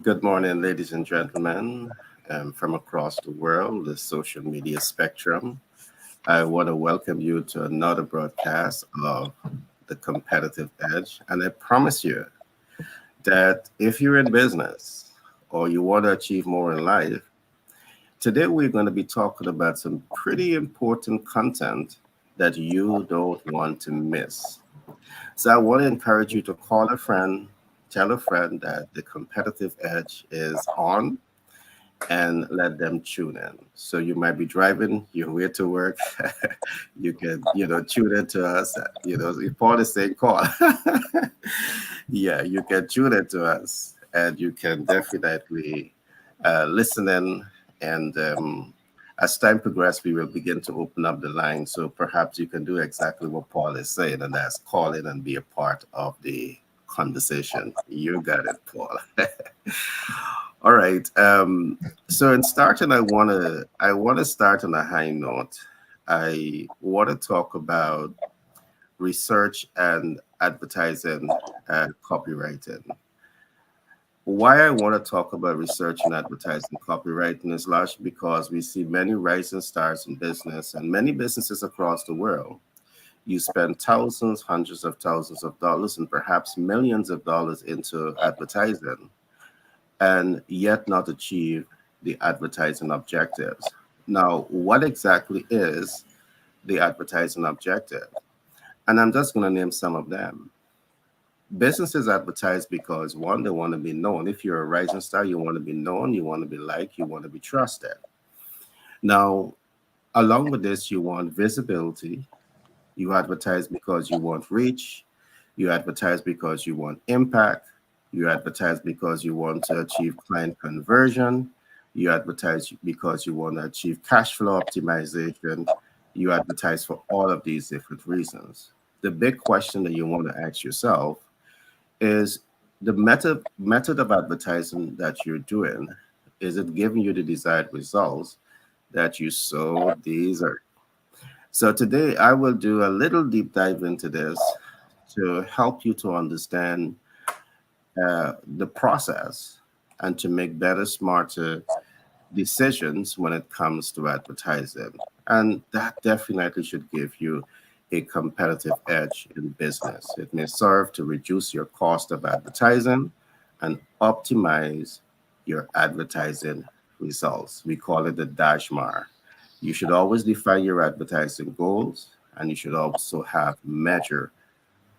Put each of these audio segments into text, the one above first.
Good morning, ladies and gentlemen, from across the world, the social media spectrum. I want to welcome you to another broadcast of The Competitive Edge. And I promise you that if you're in business or you want to achieve more in life, today we're going to be talking about some pretty important content that you don't want to miss. So I want to encourage you to call a friend, tell a friend that The Competitive Edge is on and let them tune in. So you might be driving, you're way to work, you can, tune in to us. If Paul is saying call, yeah, you can tune in to us, and you can definitely listen in. And as time progresses, we will begin to open up the line. So perhaps you can do exactly what Paul is saying, and that's call in and be a part of the conversation. You got it, Paul. All right. So in starting, I want to start on a high note. I want to talk about research and advertising copywriting. Why I want to talk about research and advertising copywriting is largely because we see many rising stars in business and many businesses across the world. You spend thousands, hundreds of thousands of dollars, and perhaps millions of dollars into advertising and yet not achieve the advertising objectives. Now, what exactly is the advertising objective? And I'm just going to name some of them. Businesses advertise because one, they want to be known. If you're a rising star, you want to be known, you want to be liked, you want to be trusted. Now, along with this, you want visibility. You advertise because you want reach. You advertise because you want impact. You advertise because you want to achieve client conversion. You advertise because you want to achieve cash flow optimization. You advertise for all of these different reasons. The big question that you want to ask yourself is the method of advertising that you're doing, is it giving you the desired results that you so desire? So today I will do a little deep dive into this to help you to understand the process and to make better, smarter decisions when it comes to advertising. And that definitely should give you a competitive edge in business. It may serve to reduce your cost of advertising and optimize your advertising results. We call it the dashmar. You should always define your advertising goals, and you should also have measure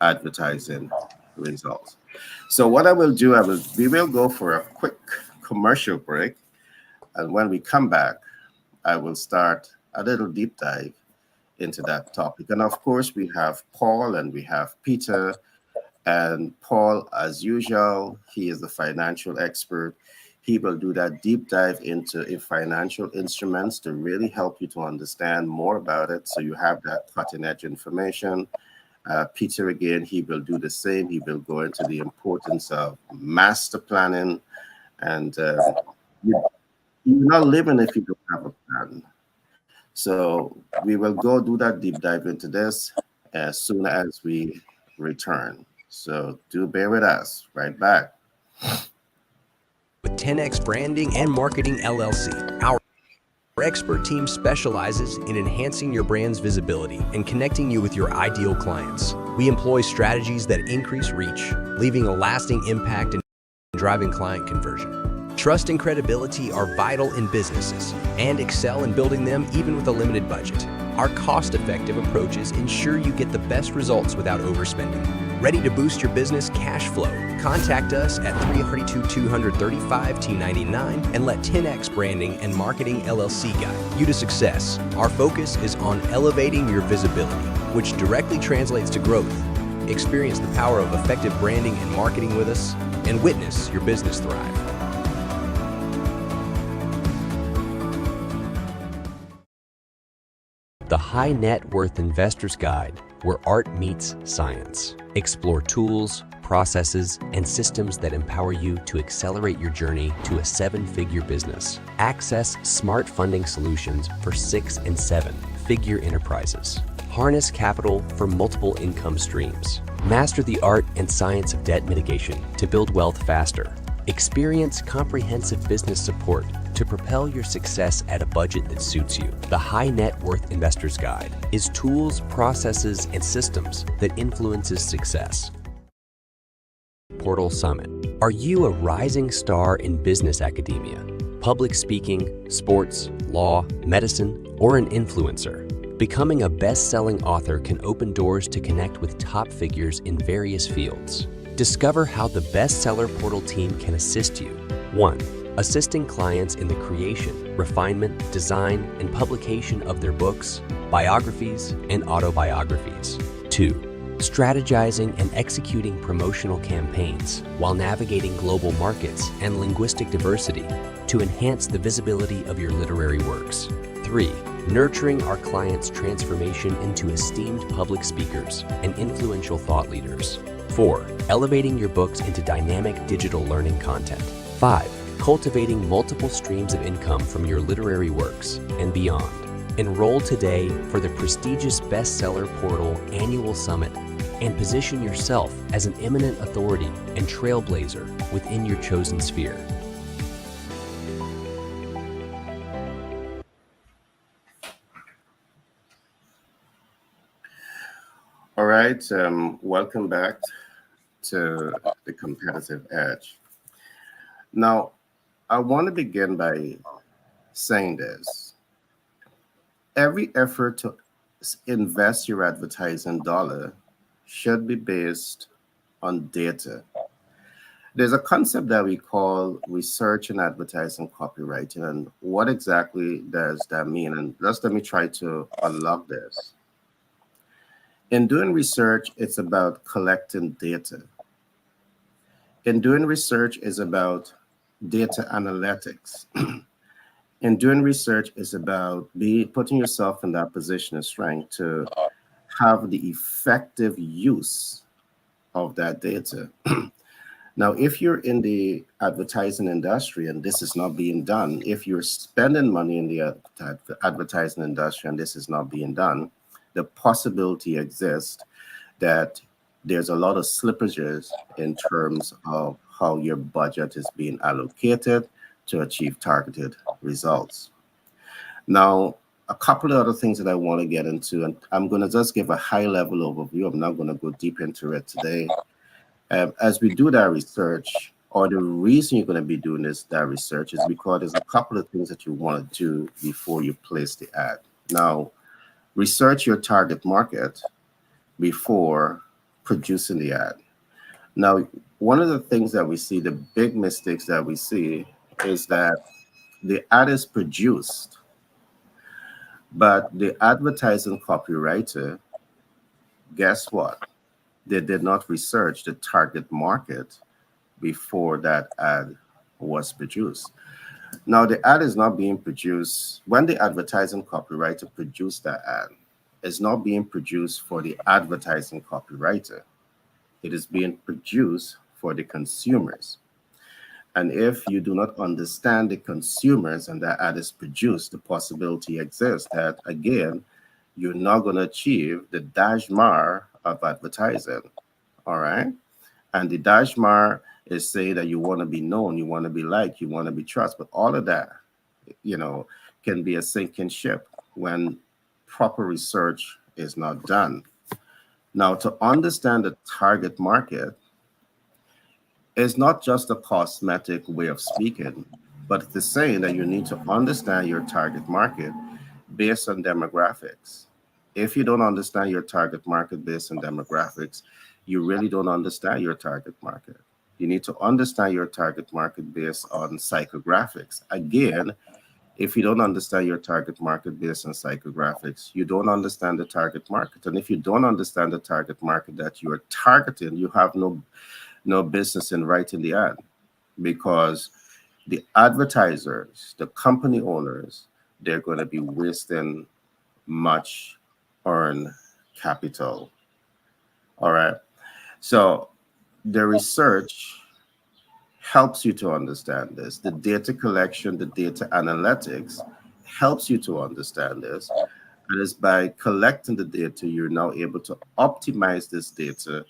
advertising results. So what I will do, we will go for a quick commercial break, and when we come back, I will start a little deep dive into that topic. And of course, we have Paul and we have Peter. And Paul, as usual, he is the financial expert. He will do that deep dive into financial instruments to really help you to understand more about it. So you have that cutting edge information. Peter, again, he will do the same. He will go into the importance of master planning. And you're not living if you don't have a plan. So we will go do that deep dive into this as soon as we return. So do bear with us. Right back. With 10X Branding and Marketing LLC. Our expert team specializes in enhancing your brand's visibility and connecting you with your ideal clients. We employ strategies that increase reach, leaving a lasting impact and driving client conversion. Trust and credibility are vital in businesses and excel in building them even with a limited budget. Our cost-effective approaches ensure you get the best results without overspending. Ready to boost your business cash flow? Contact us at 332-235-T99 and let 10X Branding and Marketing LLC guide you to success. Our focus is on elevating your visibility, which directly translates to growth. Experience the power of effective branding and marketing with us and witness your business thrive. The High Net Worth Investor's Guide, where art meets science. Explore tools, processes, and systems that empower you to accelerate your journey to a seven-figure business. Access smart funding solutions for 6 and 7-figure enterprises. Harness capital for multiple income streams. Master the art and science of debt mitigation to build wealth faster. Experience comprehensive business support to propel your success at a budget that suits you. The High Net Worth Investor's Guide is tools, processes, and systems that influences success. Portal Summit. Are you a rising star in business academia, public speaking, sports, law, medicine, or an influencer? Becoming a best-selling author can open doors to connect with top figures in various fields. Discover how the Bestseller Portal team can assist you. 1. Assisting clients in the creation, refinement, design, and publication of their books, biographies, and autobiographies. 2. Strategizing and executing promotional campaigns while navigating global markets and linguistic diversity to enhance the visibility of your literary works. 3. Nurturing our clients' transformation into esteemed public speakers and influential thought leaders. 4. Elevating your books into dynamic digital learning content. 5. Cultivating multiple streams of income from your literary works and beyond. Enroll today for the prestigious Bestseller Portal Annual Summit and position yourself as an eminent authority and trailblazer within your chosen sphere. All right, welcome back to the Competitive Edge. Now, I want to begin by saying this. Every effort to invest your advertising dollar should be based on data. There's a concept that we call research and advertising copywriting. And what exactly does that mean? And just let me try to unlock this. In doing research, it's about collecting data. In doing research is about data analytics. In doing research is about putting yourself in that position of strength to have the effective use of that data. Now, if you're in the advertising industry and this is not being done, if you're spending money in the advertising industry and this is not being done, the possibility exists that there's a lot of slippages in terms of how your budget is being allocated to achieve targeted results. Now, a couple of other things that I want to get into, and I'm going to just give a high-level overview. I'm not going to go deep into it today. As we do that research, or the reason you're going to be doing that research is because there's a couple of things that you want to do before you place the ad. Now, research your target market before producing the ad. Now, one of the things that we see, the big mistakes that we see, is that the ad is produced, but the advertising copywriter, guess what? They did not research the target market before that ad was produced. Now, the ad is not being produced when the advertising copywriter produced that ad. It's not being produced for the advertising copywriter. It is being produced for the consumers. And if you do not understand the consumers and that ad is produced, the possibility exists that, again, you're not going to achieve the dashmar of advertising. All right? And the dashmar is saying that you want to be known, you want to be liked, you want to be trusted. But all of that, can be a sinking ship when proper research is not done. Now, to understand the target market is not just a cosmetic way of speaking, but it's saying that you need to understand your target market based on demographics. If you don't understand your target market based on demographics, you really don't understand your target market. You need to understand your target market based on psychographics. Again, if you don't understand your target market based on psychographics, you don't understand the target market. And if you don't understand the target market that you are targeting, you have no business in writing the ad, because the advertisers, the company owners, they're going to be wasting much earned capital. All right. So the research helps you to understand this. The data collection, the data analytics helps you to understand this. And it's by collecting the data, you're now able to optimize this data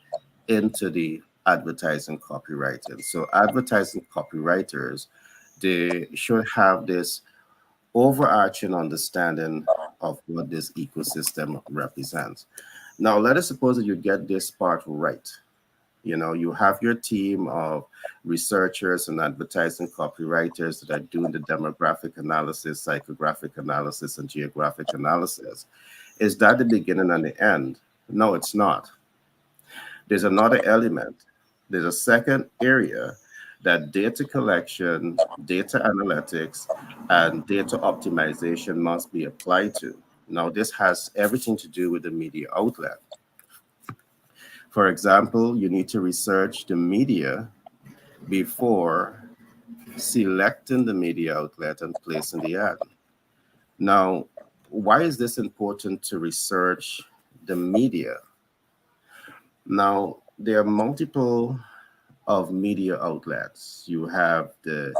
into the advertising copywriting. So advertising copywriters, they should have this overarching understanding of what this ecosystem represents. Now, let us suppose that you get this part right. You know, you have your team of researchers and advertising copywriters that are doing the demographic analysis, psychographic analysis, and geographic analysis. Is that the beginning and the end? No, it's not. There's another element. There's a second area that data collection, data analytics, and data optimization must be applied to. Now, this has everything to do with the media outlet. For example, you need to research the media before selecting the media outlet and placing the ad. Now, why is this important to research the media? Now, there are multiple of media outlets. You have the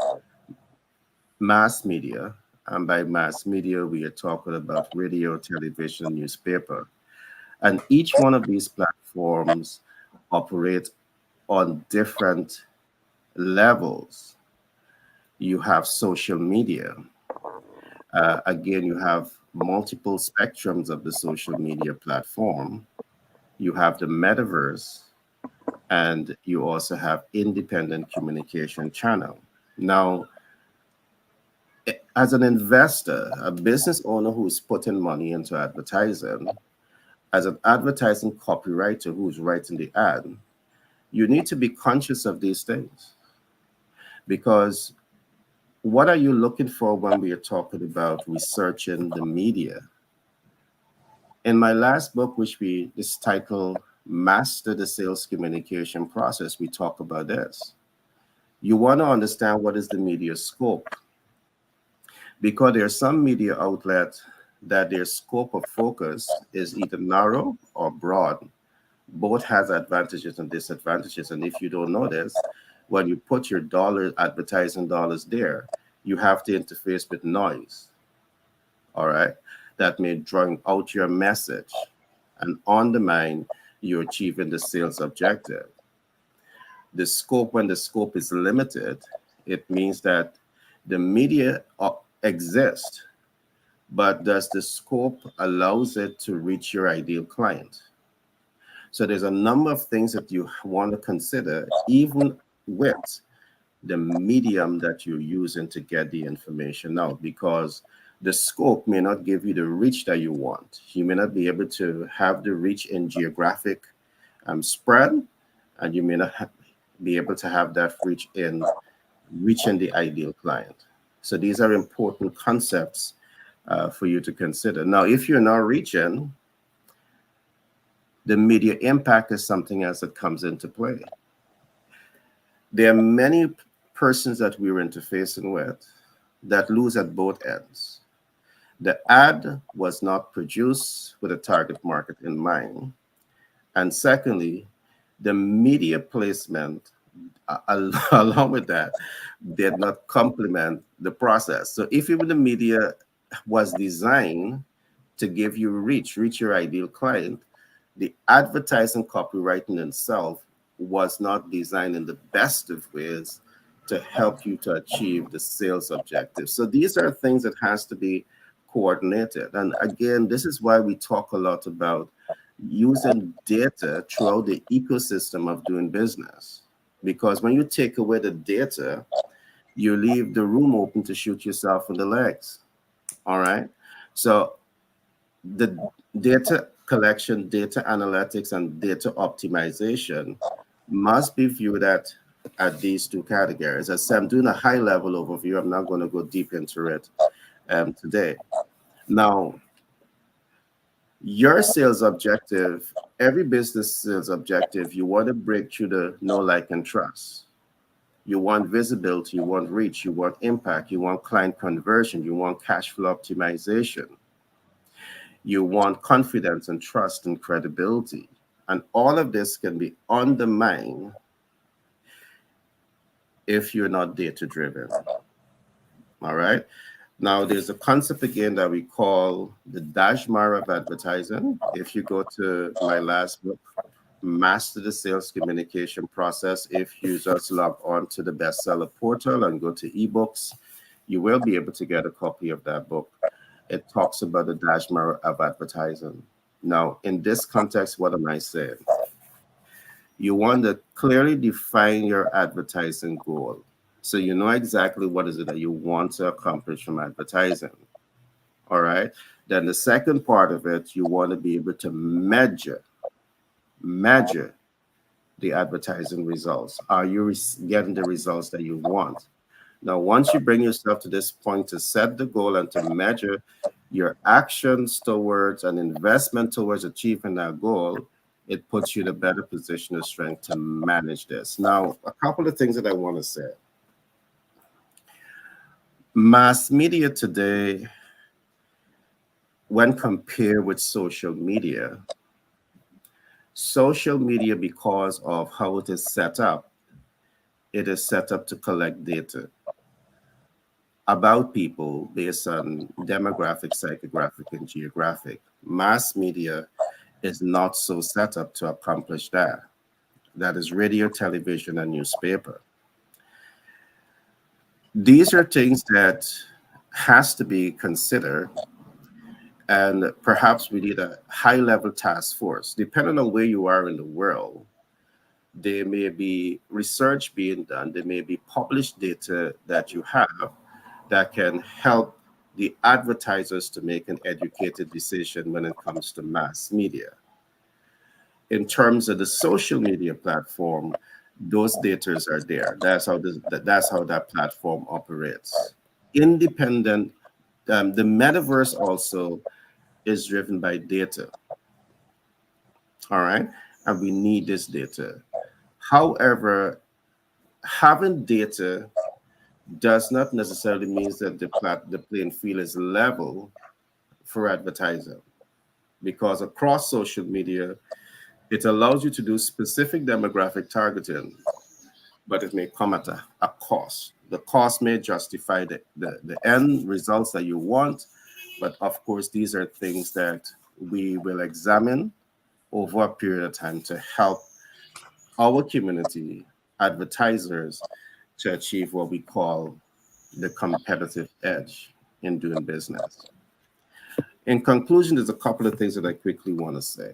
mass media, and by mass media, we are talking about radio, television, newspaper. And each one of these platforms operate on different levels. You have social media. Again, you have multiple spectrums of the social media platform. You have the metaverse, and you also have independent communication channel. Now, as an investor, a business owner who is putting money into advertising, as an advertising copywriter who's writing the ad, you need to be conscious of these things, because what are you looking for when we are talking about researching the media? In my last book, which we is titled Master the Sales Communication Process, we talk about this. You want to understand what is the media scope, because there are some media outlets that their scope of focus is either narrow or broad. Both has advantages and disadvantages. And if you don't know this, when you put your advertising dollars there, you have to interface with noise. All right. That may drown out your message and undermine you achieving the sales objective. The scope, when the scope is limited, it means that the media exists, but does the scope allows it to reach your ideal client? So there's a number of things that you want to consider, even with the medium that you're using to get the information out, because the scope may not give you the reach that you want. You may not be able to have the reach in geographic spread, and you may not be able to have that reach in reaching the ideal client. So these are important concepts for you to consider. Now, if you're not reaching, the media impact is something else that comes into play. There are many persons that we're interfacing with that lose at both ends. The ad was not produced with a target market in mind. And secondly, the media placement, along with that, did not complement the process. So if even the media was designed to give you reach your ideal client, the advertising copywriting itself was not designed in the best of ways to help you to achieve the sales objective. So these are things that has to be coordinated. And again, this is why we talk a lot about using data throughout the ecosystem of doing business. Because when you take away the data, you leave the room open to shoot yourself in the legs. All right. So the data collection, data analytics, and data optimization must be viewed at these two categories. As I'm doing a high level overview, I'm not going to go deep into it today. Now, your sales objective, every business sales objective, you want to break through the know, like, and trust. You want visibility, you want reach, you want impact, you want client conversion, you want cash flow optimization. You want confidence and trust and credibility. And all of this can be undermined if you're not data driven. All right. Now, there's a concept again that we call the Dashmar of advertising. If you go to my last book, master the sales communication process. If users log on to the bestseller portal and go to ebooks, you will be able to get a copy of that book. It talks about the dashboard of advertising. Now, in this context, what am I saying? You want to clearly define your advertising goal. So you know exactly what is it that you want to accomplish from advertising. All right. Then the second part of it, you want to be able to measure the advertising results. Are you getting the results that you want? Now, once you bring yourself to this point to set the goal and to measure your actions towards an investment towards achieving that goal, it puts you in a better position of strength to manage this. Now, a couple of things that I want to say. Mass media today, when compared with social media, because of how it is set up to collect data about people based on demographic, psychographic, and geographic. Mass media is not so set up to accomplish that. That is radio, television, and newspaper. These are things that has to be considered, and perhaps we need a high-level task force. Depending on where you are in the world, there may be research being done, there may be published data that you have that can help the advertisers to make an educated decision when it comes to mass media. In terms of the social media platform, those data are there. That's how that platform operates. Independent, the metaverse also is driven by data. All right, and we need this data. However, having data does not necessarily mean that the playing field is level for advertising, because across social media, it allows you to do specific demographic targeting, but it may come at a cost. The cost may justify the end results that you want, but of course, these are things that we will examine over a period of time to help our community, advertisers, to achieve what we call the competitive edge in doing business. In conclusion, there's a couple of things that I quickly want to say.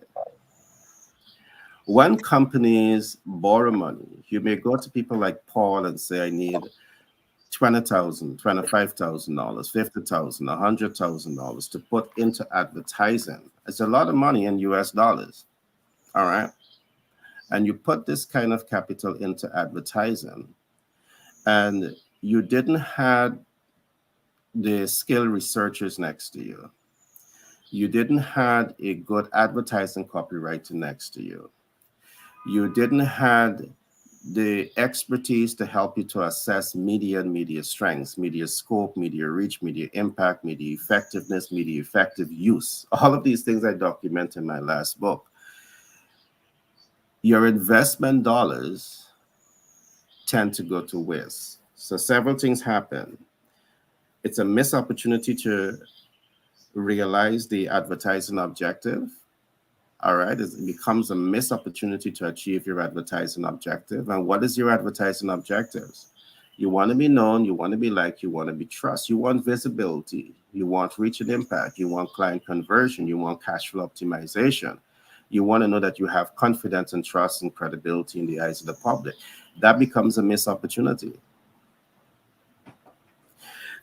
When companies borrow money, you may go to people like Paul and say, I need $20,000, $25,000, $50,000, $100,000 to put into advertising. It's a lot of money in US dollars. All right. And you put this kind of capital into advertising, and you didn't have the skilled researchers next to you. You didn't have a good advertising copywriter next to you. You didn't have the expertise to help you to assess media and media strengths, media scope, media reach, media impact, media effectiveness, media effective use. All of these things I document in my last book. Your investment dollars tend to go to waste. So several things happen. It's a missed opportunity to realize the advertising objective. All right, it becomes a missed opportunity to achieve your advertising objective. And what is your advertising objectives? You want to be known, you want to be liked, you want to be trusted, you want visibility, you want reach and impact, you want client conversion, you want cash flow optimization. You want to know that you have confidence and trust and credibility in the eyes of the public. That becomes a missed opportunity.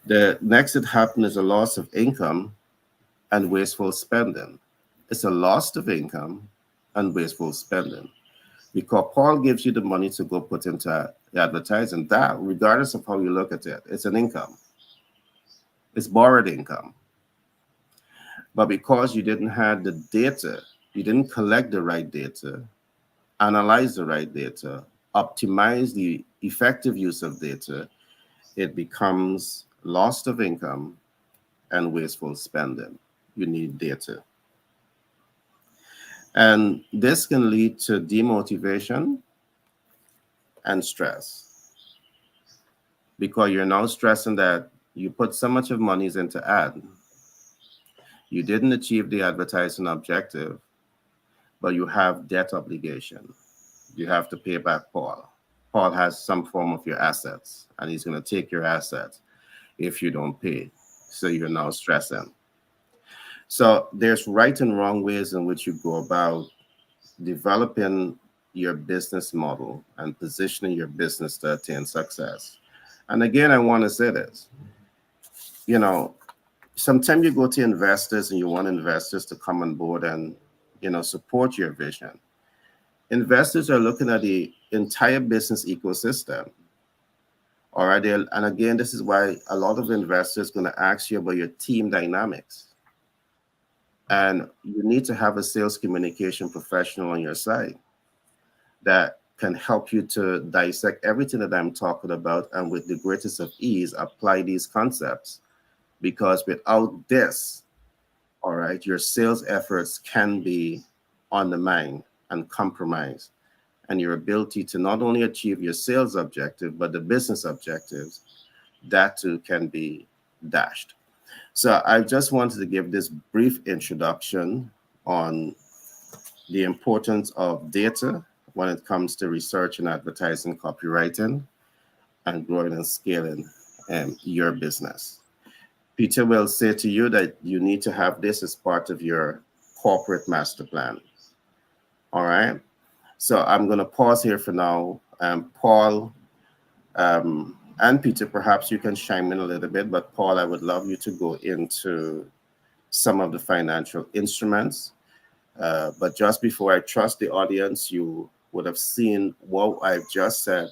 The next that happens is a loss of income and wasteful spending. It's a loss of income and wasteful spending, because Paul gives you the money to go put into advertising. That, regardless of how you look at it, it's an income. It's borrowed income. But because you didn't have the data, you didn't collect the right data, analyze the right data, optimize the effective use of data, it becomes loss of income and wasteful spending. You need data. And this can lead to demotivation and stress, because you're now stressing that you put so much of money into ad. You didn't achieve the advertising objective, but you have debt obligation. You have to pay back Paul. Paul has some form of your assets, and he's going to take your assets if you don't pay. So you're now stressing. So there's right and wrong ways in which you go about developing your business model and positioning your business to attain success. And again, I want to say this, you know, sometimes you go to investors and you want investors to come on board and, support your vision. Investors are looking at the entire business ecosystem. All right. And again, this is why a lot of investors going to ask you about your team dynamics. And you need to have a sales communication professional on your side that can help you to dissect everything that I'm talking about and with the greatest of ease apply these concepts. Because without this, all right, your sales efforts can be undermined and compromised. And your ability to not only achieve your sales objective, but the business objectives, that too can be dashed. So I just wanted to give this brief introduction on the importance of data when it comes to research and advertising, copywriting, and growing and scaling your business. Peter will say to you that you need to have this as part of your corporate master plan. All right. So I'm going to pause here for now. Paul and Peter, perhaps you can chime in a little bit. But Paul, I would love you to go into some of the financial instruments. But just before I trust the audience, you would have seen what I've just said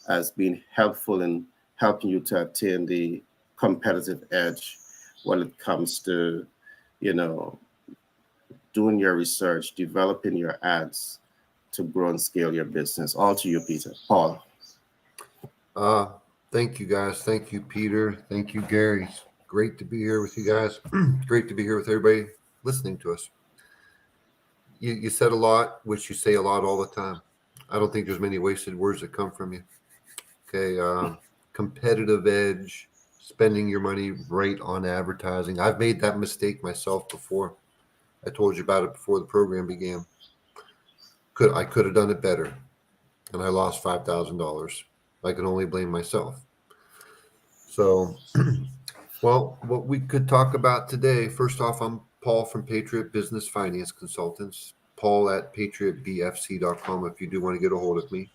as being helpful in helping you to attain the competitive edge when it comes to, doing your research, developing your ads to grow and scale your business. All to you, Peter. Paul. Thank you, guys. Thank you, Peter. Thank you, Gary. Great to be here with you guys. Great to be here with everybody listening to us. You said a lot, which you say a lot all the time. I don't think there's many wasted words that come from you. Okay. Competitive edge, spending your money right on advertising. I've made that mistake myself before. I told you about it before the program began. I could have done it better, and I lost $5,000. I can only blame myself. So, well, what we could talk about today, first off, I'm Paul from Patriot Business Finance Consultants, Paul at patriotbfc.com if you do want to get a hold of me.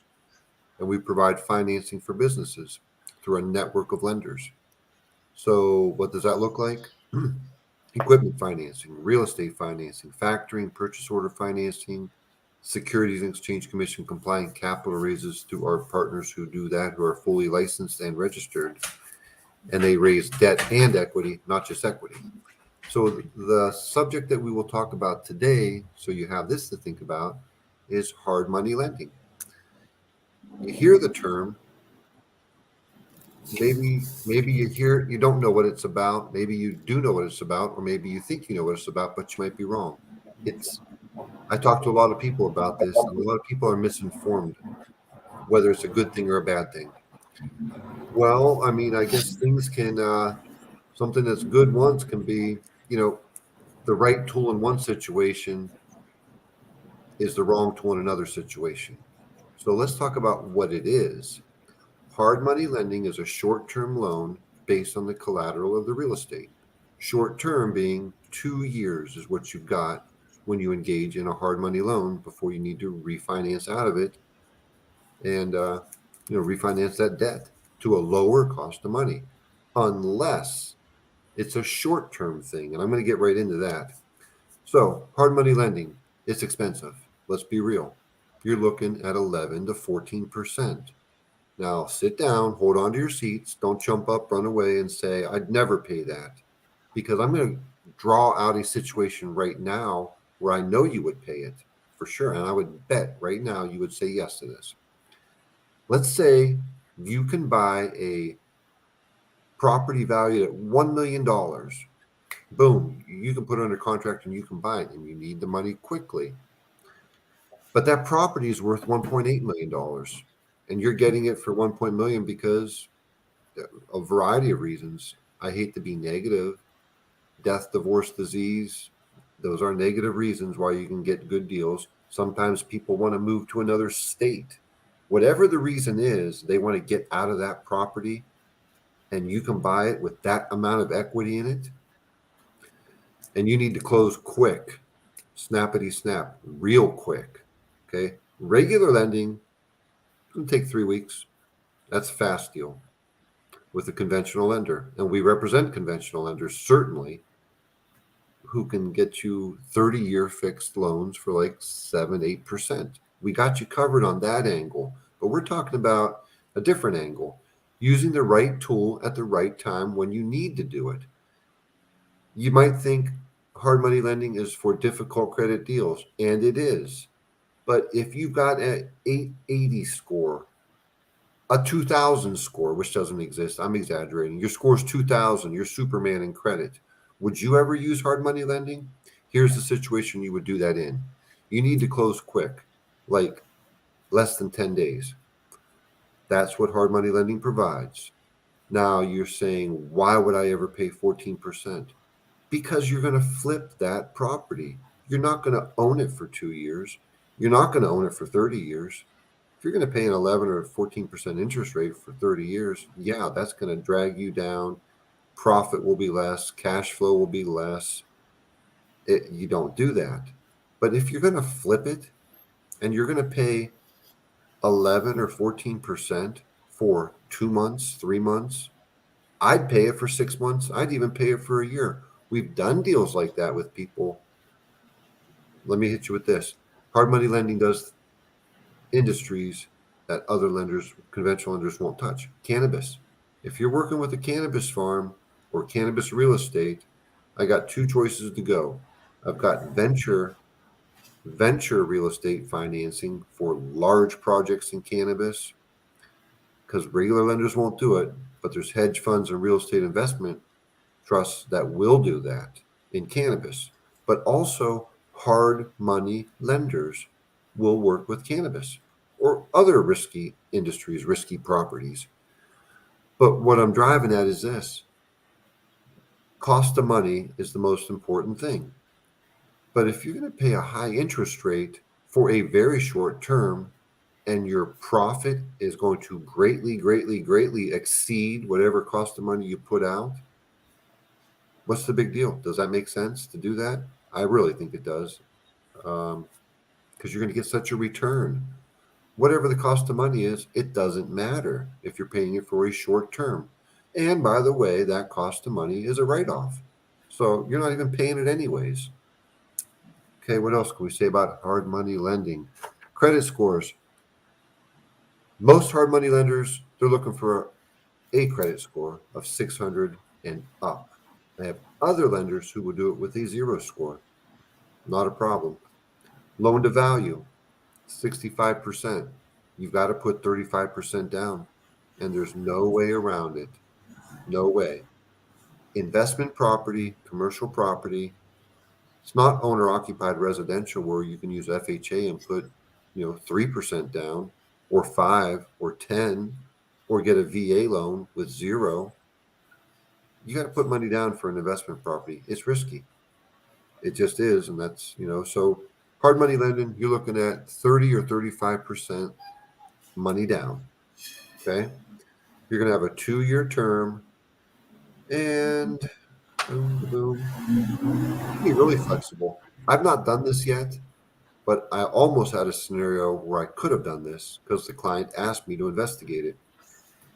And we provide financing for businesses through a network of lenders. So what does that look like? Equipment financing, real estate financing, factoring, purchase order financing, Securities and Exchange Commission compliant capital raises through our partners who do that, who are fully licensed and registered. And they raise debt and equity, not just equity. So the subject that we will talk about today, so you have this to think about, is hard money lending. You hear the term, maybe you don't know what it's about, maybe you do know what it's about, or maybe you think you know what it's about, but you might be wrong. I talk to a lot of people about this, and a lot of people are misinformed, whether it's a good thing or a bad thing. Well, I mean, I guess things can, something that's good once can be, the right tool in one situation is the wrong tool in another situation. So let's talk about what it is. Hard money lending is a short-term loan based on the collateral of the real estate. Short-term being 2 years is what you've got when you engage in a hard money loan before you need to refinance out of it and refinance that debt to a lower cost of money, unless it's a short-term thing. And I'm going to get right into that. So hard money lending, it's expensive. Let's be real. You're looking at 11 to 14%. Now sit down, hold on to your seats. Don't jump up, run away and say, I'd never pay that, because I'm going to draw out a situation right now where I know you would pay it for sure. And I would bet right now you would say yes to this. Let's say you can buy a property valued at $1 million. Boom, you can put it under contract and you can buy it, and you need the money quickly. But that property is worth $1.8 million, and you're getting it for $1 million because a variety of reasons. I hate to be negative. Death, divorce, disease, Those are negative reasons why you can get good deals. Sometimes people want to move to another state. Whatever the reason is, they want to get out of that property, and you can buy it with that amount of equity in it. And you need to close quick, snappity snap, real quick. Okay. Regular lending can take 3 weeks. That's a fast deal with a conventional lender. And we represent conventional lenders, certainly, who can get you 30-year fixed loans for like 7-8%. We got you covered on that angle, but we're talking about a different angle, using the right tool at the right time when you need to do it. You might think hard money lending is for difficult credit deals, and it is. But if you've got an 880 score, a 2000 score, which doesn't exist, I'm exaggerating, your score's 2000, you're Superman in credit. Would you ever use hard money lending? Here's the situation you would do that in. You need to close quick, like less than 10 days. That's what hard money lending provides. Now you're saying, why would I ever pay 14%? Because you're going to flip that property. You're not going to own it for 2 years. You're not going to own it for 30 years. If you're going to pay an 11 or 14% interest rate for 30 years, yeah, that's going to drag you down. Profit will be less. Cash flow will be less. You don't do that. But if you're going to flip it and you're going to pay 11 or 14% for 2 months, 3 months, I'd pay it for 6 months. I'd even pay it for a year. We've done deals like that with people. Let me hit you with this. Hard money lending does industries that other lenders, conventional lenders, won't touch. Cannabis. If you're working with a cannabis farm or cannabis real estate, I got 2 choices to go. I've got venture real estate financing for large projects in cannabis, because regular lenders won't do it, but there's hedge funds and real estate investment trusts that will do that in cannabis. But also hard money lenders will work with cannabis or other risky industries, risky properties. But what I'm driving at is this. Cost of money is the most important thing. But if you're going to pay a high interest rate for a very short term, and your profit is going to greatly exceed whatever cost of money you put out, what's the big deal? Does that make sense to do that? I really think it does, because you're going to get such a return. Whatever the cost of money is, it doesn't matter if you're paying it for a short term. And by the way, that cost of money is a write-off. So you're not even paying it anyways. Okay, what else can we say about hard money lending? Credit scores. Most hard money lenders, they're looking for a credit score of 600 and up. They have other lenders who will do it with a 0 score. Not a problem. Loan to value, 65%. You've got to put 35% down, and there's no way around it. No way. Investment property, commercial property, it's not owner-occupied residential where you can use FHA and put, 3% down, or 5 or 10, or get a VA loan with 0. You got to put money down for an investment property. It's risky. It just is. And that's, so hard money lending, you're looking at 30 or 35% money down. Okay. You're going to have a 2-year term, and boom. Be really flexible. I've not done this yet, but I almost had a scenario where I could have done this because the client asked me to investigate it.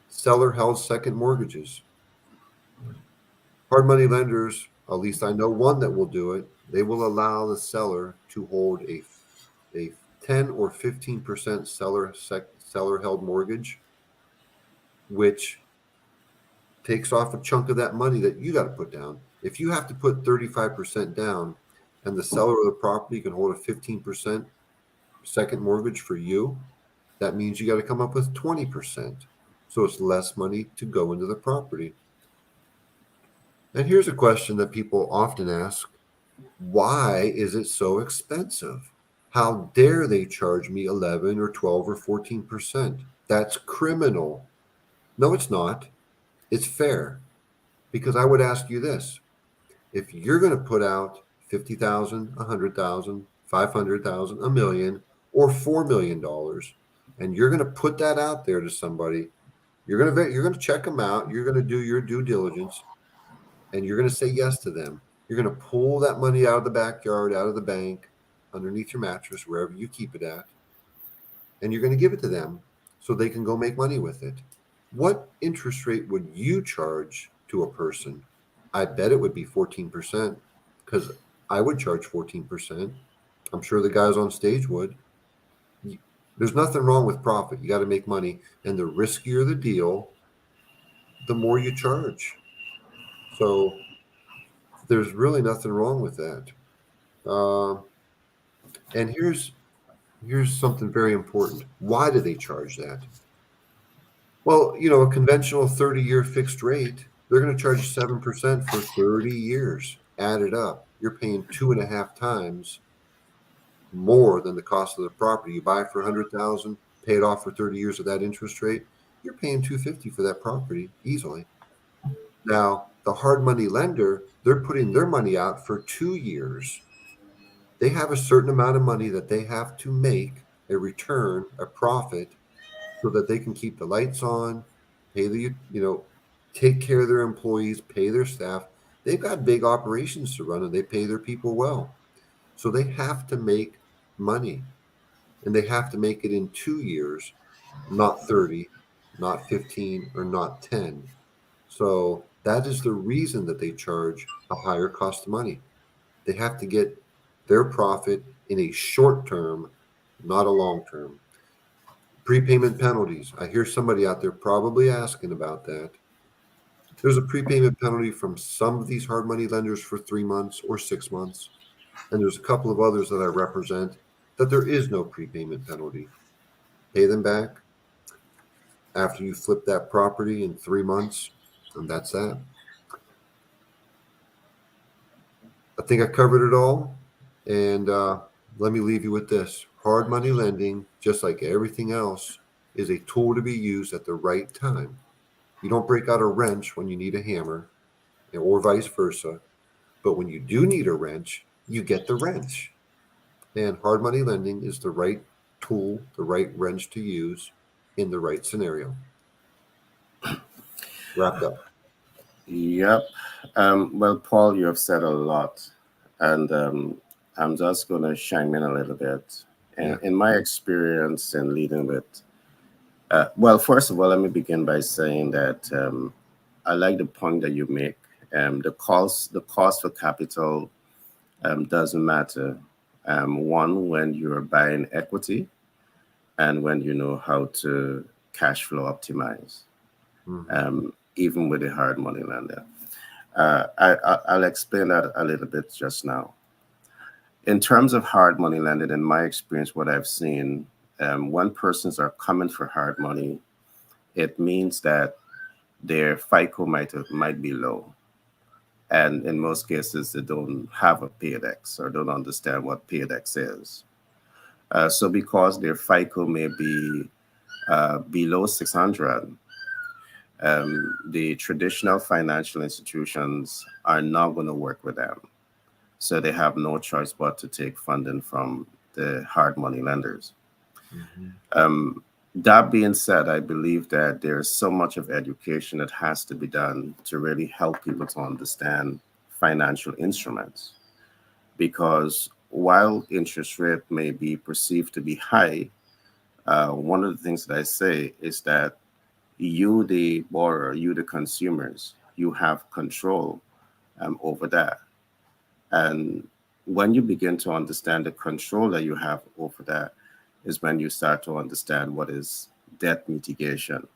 Seller held second mortgages. Hard money lenders, at least I know one that will do it, they will allow the seller to hold a 10 or 15% seller held mortgage, which takes off a chunk of that money that you got to put down. If you have to put 35% down and the seller of the property can hold a 15% second mortgage for you, that means you got to come up with 20%. So it's less money to go into the property. And here's a question that people often ask. Why is it so expensive? How dare they charge me 11 or 12 or 14%? That's criminal. No, it's not. It's fair. Because I would ask you this. If you're going to put out $50,000, $100,000, $500,000, $1 million, or $4 million, and you're going to put that out there to somebody, you're going to check them out. You're going to do your due diligence, and you're going to say yes to them. You're going to pull that money out of the backyard, out of the bank, underneath your mattress, wherever you keep it at, and you're going to give it to them so they can go make money with it. What interest rate would you charge to a person? I bet it would be 14%, because I would charge 14%. I'm sure the guys on stage would. There's nothing wrong with profit. You got to make money. And the riskier the deal, the more you charge. So there's really nothing wrong with that. And here's something very important. Why do they charge that? Well, a conventional 30-year fixed rate, they're going to charge you 7% for 30 years. Add it up. You're paying 2.5 times more than the cost of the property. You buy it for $100,000, pay it off for 30 years at that interest rate. You're paying $250 for that property easily. Now, the hard money lender, they're putting their money out for 2 years. They have a certain amount of money that they have to make a return, a profit, so that they can keep the lights on, pay take care of their employees, pay their staff. They've got big operations to run, and they pay their people well. So they have to make money, and they have to make it in 2 years, not 30, not 15, or not 10. So that is the reason that they charge a higher cost of money. They have to get their profit in a short term, not a long term. Prepayment penalties. I hear somebody out there probably asking about that. There's a prepayment penalty from some of these hard money lenders for 3 months or 6 months. And there's a couple of others that I represent that there is no prepayment penalty. Pay them back after you flip that property in 3 months, and that's that. I think I covered it all. And let me leave you with this. Hard money lending, just like everything else, is a tool to be used at the right time. You don't break out a wrench when you need a hammer, or vice versa. But when you do need a wrench, you get the wrench. And hard money lending is the right tool, the right wrench to use in the right scenario. Wrapped up. Yep. Well, Paul, you have said a lot, and I'm just going to chime in a little bit. And in my experience in leading with, well, first of all, let me begin by saying that I like the point that you make. The cost for capital doesn't matter. One, when you're buying equity, and when you know how to cash flow optimize, even with a hard money lender. I'll explain that a little bit just now. In terms of hard money lending, in my experience, what I've seen, when persons are coming for hard money, it means that their FICO might be low. And in most cases, they don't have a PAYDEX or don't understand what PAYDEX is. So because their FICO may be below 600, the traditional financial institutions are not going to work with them. So they have no choice but to take funding from the hard money lenders. That being said, I believe that there's so much of education that has to be done to really help people to understand financial instruments. Because while interest rate may be perceived to be high, one of the things that I say is that you, the borrower, you, the consumers, you have control over that. And when you begin to understand the control that you have over that is when you start to understand what is debt mitigation.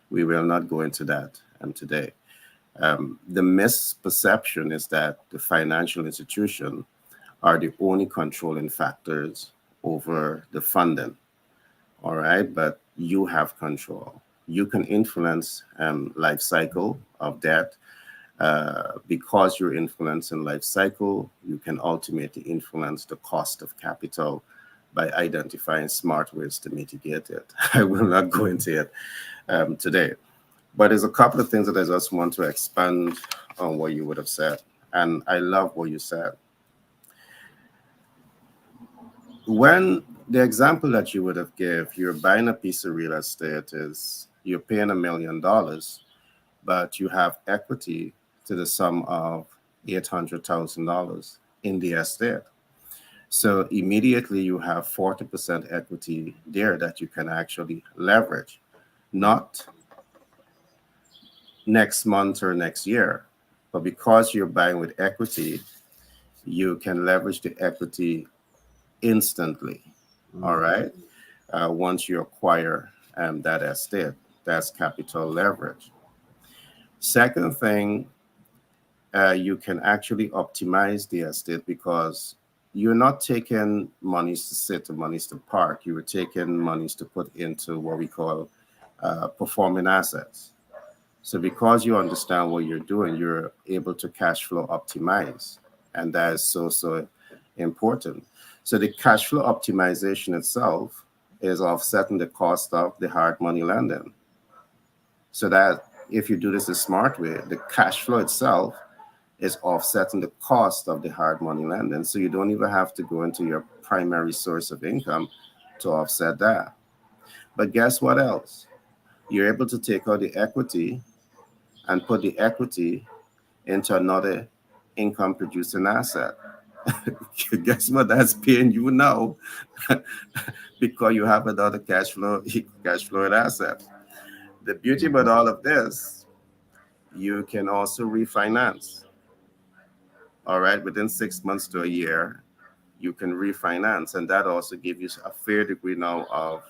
We will not go into that today. The misperception is that the financial institution are the only controlling factors over the funding. All right, but you have control. You can influence life cycle of debt. Because you're influencing life cycle, you can ultimately influence the cost of capital by identifying smart ways to mitigate it. I will not go into it today, but there's a couple of things that I just want to expand on what you would have said. And I love what you said. when the example that you would have give, you're buying a piece of real estate, is you're paying $1 million, but you have equity to the sum of $800,000 in the estate. So immediately you have 40% equity there that you can actually leverage, not next month or next year, but because you're buying with equity, you can leverage the equity instantly. All right. Once you acquire that estate, that's capital leverage. Second thing, you can actually optimize the estate because you're not taking monies to sit or monies to park. You were taking monies to put into what we call performing assets. So because you understand what you're doing, you're able to cash flow optimize. And that is so important. So the cash flow optimization itself is offsetting the cost of the hard money lending. So that if you do this a smart way, the cash flow itself is offsetting the cost of the hard money lending. So you don't even have to go into your primary source of income to offset that. But guess what else? You're able to take out the equity and put the equity into another income producing asset. Guess what? That's paying you now because you have another cash flowing asset. The beauty about all of this, you can also refinance. All right, within 6 months to a year, you can refinance, and that also gives you a fair degree now of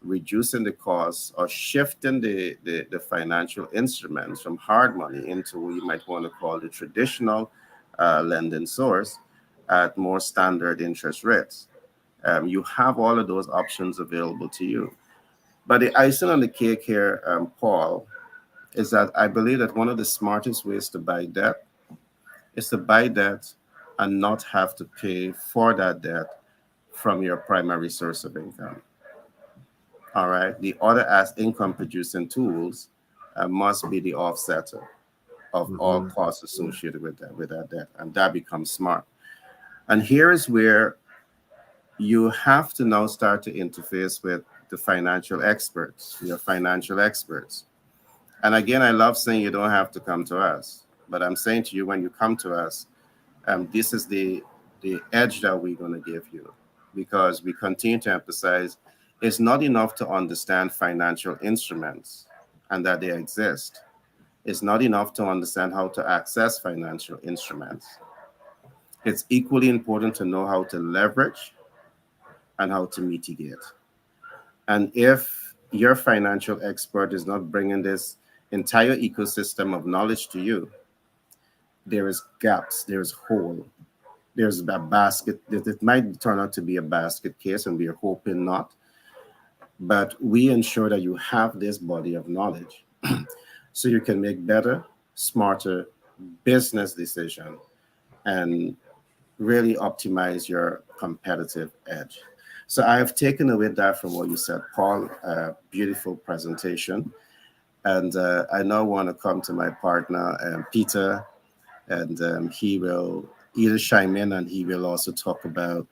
reducing the cost or shifting the financial instruments from hard money into what you might want to call the traditional lending source at more standard interest rates. You have all of those options available to you. But the icing on the cake here, Paul, is that I believe that one of the smartest ways to buy debt is to buy debt and not have to pay for that debt from your primary source of income. All right. The other as income producing tools must be the offsetter of all costs associated with that debt, and that becomes smart. And here is where you have to now start to interface with the financial experts, your financial experts. And again, I love saying you don't have to come to us, but I'm saying to you, when you come to us, this is the edge that we're going to give you, because we continue to emphasize it's not enough to understand financial instruments and that they exist. It's not enough to understand how to access financial instruments. It's equally important to know how to leverage and how to mitigate. And if your financial expert is not bringing this entire ecosystem of knowledge to you, there is gaps, there's hole, there's a basket. It might turn out to be a basket case, and we are hoping not. But we ensure that you have this body of knowledge so you can make better, smarter business decisions and really optimize your competitive edge. So I have taken away that from what you said, Paul. Beautiful presentation. And I now want to come to my partner, Peter, and he will either chime in and he will also talk about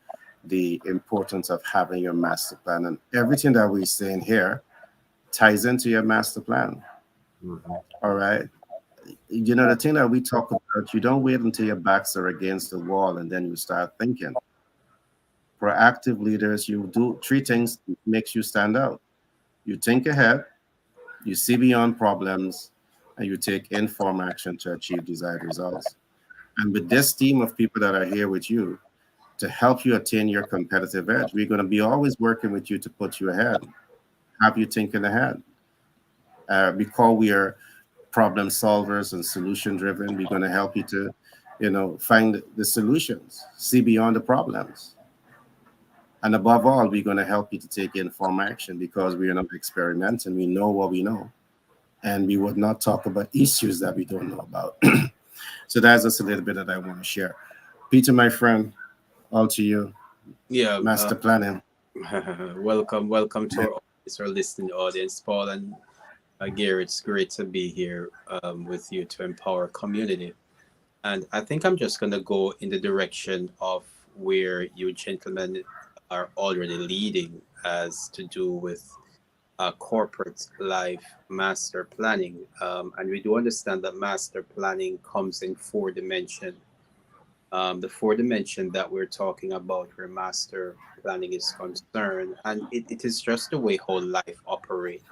the importance of having your master plan. And everything that we're saying here ties into your master plan. All right. You know, the thing that we talk about, you don't wait until your backs are against the wall and then you start thinking. Proactive leaders, you do three things that makes you stand out. You think ahead, you see beyond problems, and you take informed action to achieve desired results. And with this team of people that are here with you to help you attain your competitive edge, we're going to be always working with you to put you ahead, have you thinking ahead. Because we are problem solvers and solution driven, we're going to help you to, find the solutions, see beyond the problems. And above all, we're going to help you to take informed action because we are not experimenting. We know what we know. And we would not talk about issues that we don't know about. So that's just a little bit that I want to share. Peter, my friend, all to you. Yeah. Master planning. welcome to our listening audience, Paul and Gary. It's great to be here with you to empower community. And I think I'm just going to go in the direction of where you gentlemen are already leading as to do with corporate life master planning. And we do understand that master planning comes in four dimensions. The four dimension that we're talking about where master planning is concerned, and it is just the way how life operates.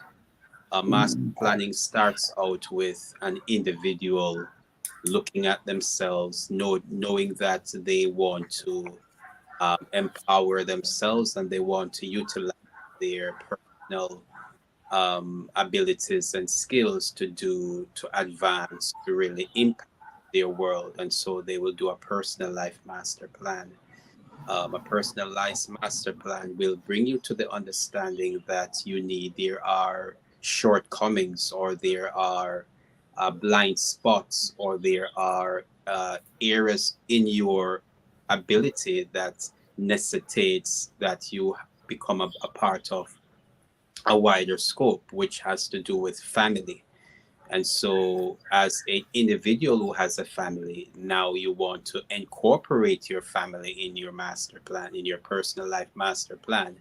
Master planning starts out with an individual looking at themselves, knowing that they want to empower themselves and they want to utilize their personal abilities and skills to advance, to really impact their world. And so they will do a personal life master plan. A personalized master plan will bring you to the understanding that there are shortcomings, or there are blind spots, or there are areas in your ability that necessitates that you become a part of a wider scope, which has to do with family. And so, as an individual who has a family, now you want to incorporate your family in your master plan, in your personal life master plan,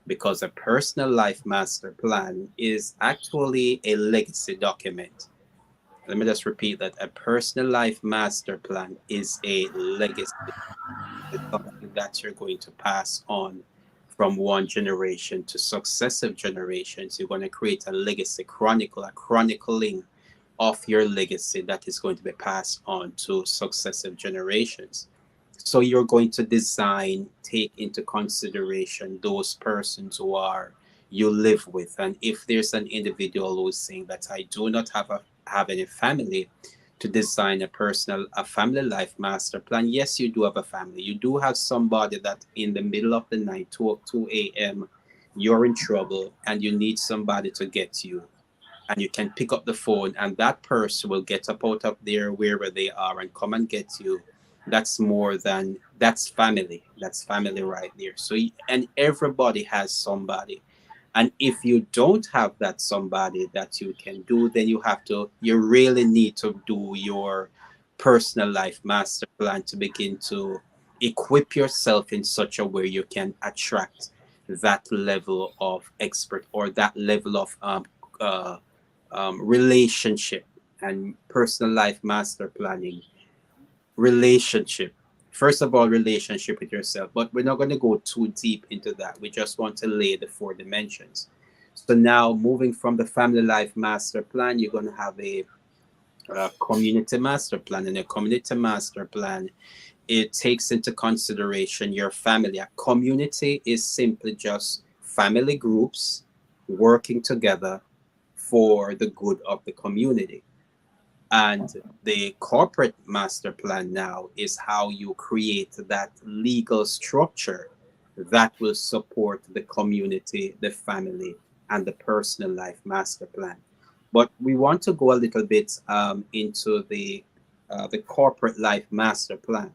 because a personal life master plan is actually a legacy document. Let me just repeat that: a personal life master plan is a legacy. It's something that you're going to pass on from one generation to successive generations. You're going to create a legacy chronicle, a chronicling of your legacy that is going to be passed on to successive generations. So you're going to design, take into consideration those persons who are you live with. And if there's an individual who's saying that I do not have any family, to design a family life master plan. Yes, you do have a family. You do have somebody that in the middle of the night, 2 a.m., you're in trouble and you need somebody to get you. And you can pick up the phone and that person will get up out of there wherever they are and come and get you. That's family. That's family right there. So, and everybody has somebody. And if you don't have that somebody that you can do, then you really need to do your personal life master plan to begin to equip yourself in such a way you can attract that level of expert, or that level of relationship. And personal life master planning, relationship. First of all, relationship with yourself, but we're not going to go too deep into that. We just want to lay the four dimensions. So now, moving from the family life master plan, you're going to have a community master plan. And a community master plan, it takes into consideration your family. A community is simply just family groups working together for the good of the community. And the corporate master plan now is how you create that legal structure that will support the community, the family, and the personal life master plan. But we want to go a little bit into the corporate life master plan,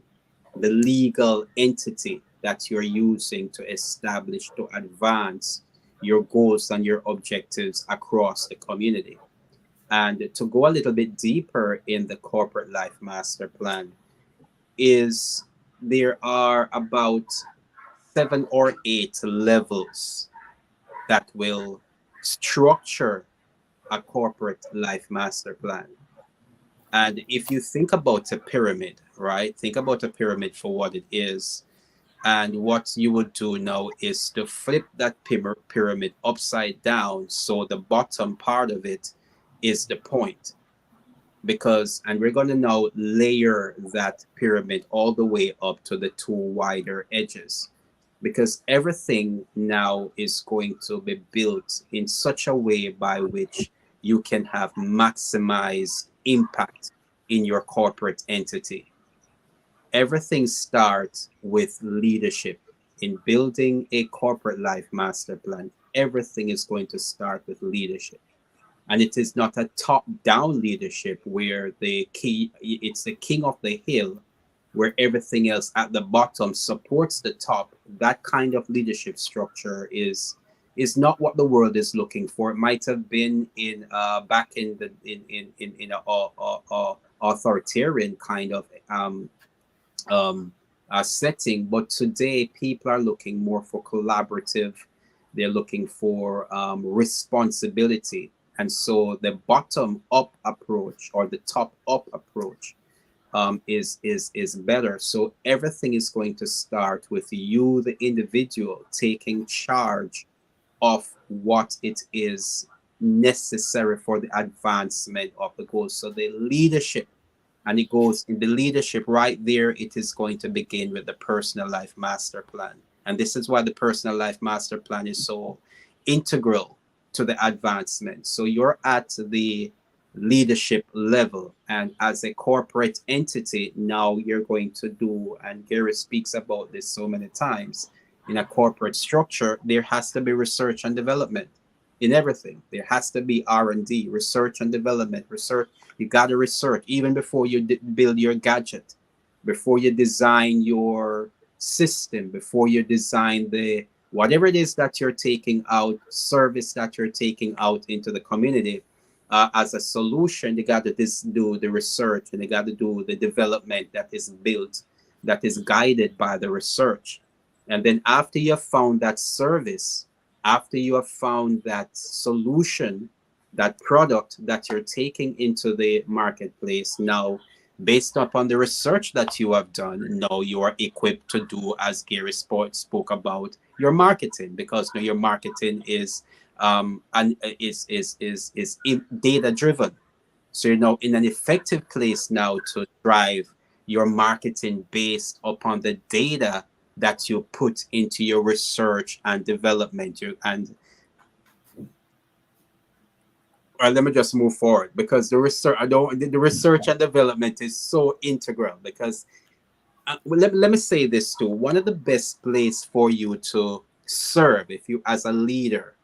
the legal entity that you're using to establish, to advance your goals and your objectives across the community. And to go a little bit deeper in the corporate life master plan, is there are about 7 or 8 levels that will structure a corporate life master plan. And if you think about a pyramid, right? Think about a pyramid for what it is. And what you would do now is to flip that pyramid upside down, so the bottom part of it is the point. And we're going to now layer that pyramid all the way up to the 2 wider edges, because everything now is going to be built in such a way by which you can have maximized impact in your corporate entity. Everything starts with leadership. In building a corporate life master plan, everything is going to start with leadership. And it is not a top-down leadership where it's the king of the hill, where everything else at the bottom supports the top. That kind of leadership structure is not what the world is looking for. It might have been in back in a authoritarian kind of setting. But today, people are looking more for collaborative. They're looking for responsibility. And so the bottom up approach or the top up approach is better. So everything is going to start with you, the individual, taking charge of what it is necessary for the advancement of the goals. So the leadership, and it goes in the leadership right there, it is going to begin with the personal life master plan. And this is why the personal life master plan is so integral to the advancement. So you're at the leadership level, and as a corporate entity, now you're going to do, and Gary speaks about this so many times, in a corporate structure, there has to be research and development in everything. There has to be R&D, research and development. Research, you got to research even before you build your gadget, before you design your system, before you design the whatever it is that you're taking out, service that you're taking out into the community. As a solution, they got to do the research, and they got to do the development that is built, that is guided by the research. And then after you have found that service, after you have found that solution, that product that you're taking into the marketplace, now based upon the research that you have done, now you are equipped to do, as Gary spoke about, your marketing, because now your marketing is data driven. So you're now in an effective place now to drive your marketing based upon the data that you put into your research and development. Let me just move forward, because the research and development is so integral. Because let me say this too: one of the best place for you to serve, if you as a leader,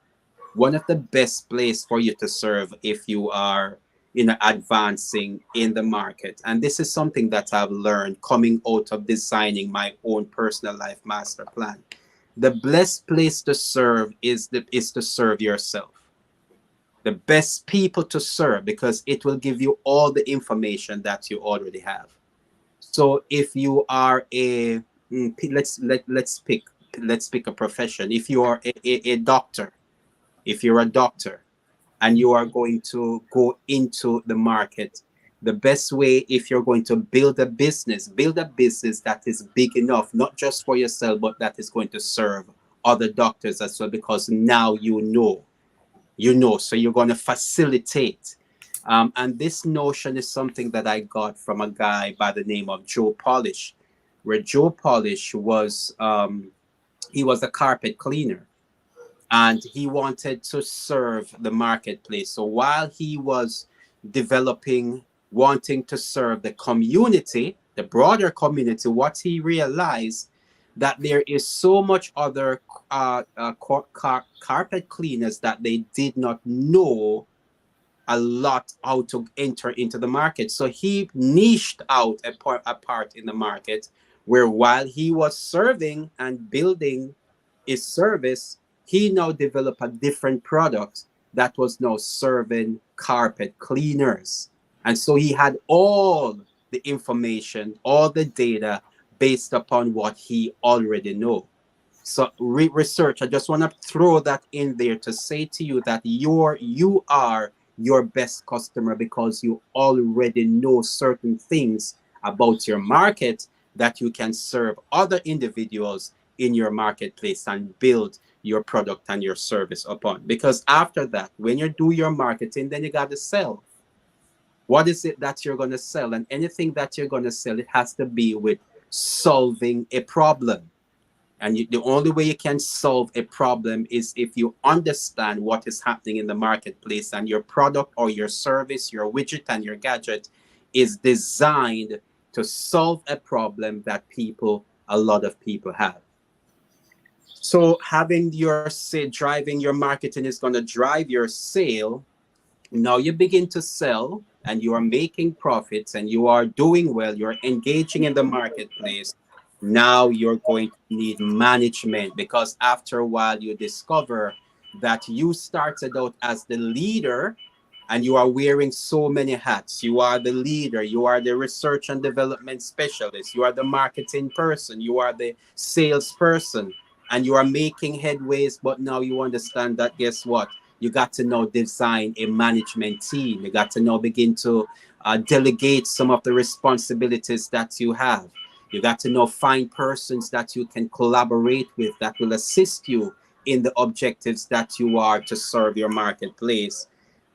one of the best place for you to serve if you are advancing in the market, and this is something that I've learned coming out of designing my own personal life master plan. The best place to serve is to serve yourself. The best people to serve, because it will give you all the information that you already have. So if you are let's pick a profession. If you are a doctor, if you're a doctor and you are going to go into the market, the best way, if you're going to build a business that is big enough, not just for yourself, but that is going to serve other doctors as well, because now you know, so you're going to facilitate. And this notion is something that I got from a guy by the name of Joe Polish, where Joe Polish was, he was a carpet cleaner, and he wanted to serve the marketplace. So while he was wanting to serve the community, the broader community, what he realized that there is so much other carpet cleaners that they did not know a lot how to enter into the market. So he niched out a part in the market, where while he was serving and building his service, he now developed a different product that was now serving carpet cleaners. And so he had all the information, all the data based upon what he already know. So research, I just want to throw that in there to say to you that you are your best customer, because you already know certain things about your market that you can serve other individuals in your marketplace and build your product and your service upon. Because after that, when you do your marketing, then you got to sell. What is it that you're going to sell? And anything that you're going to sell, it has to be with solving a problem. And the only way you can solve a problem is if you understand what is happening in the marketplace, and your product or your service, your widget and your gadget is designed to solve a problem that a lot of people have. So having driving your marketing is going to drive your sale. Now you begin to sell and you are making profits and you are doing well, you're engaging in the marketplace. Now you're going to need management, because after a while you discover that you started out as the leader and you are wearing so many hats. You are the leader, you are the research and development specialist, you are the marketing person, you are the salesperson, and you are making headways. But now you understand that, guess what? You got to now design a management team. You got to now begin to delegate some of the responsibilities that you have. You got to now find persons that you can collaborate with that will assist you in the objectives that you are to serve your marketplace.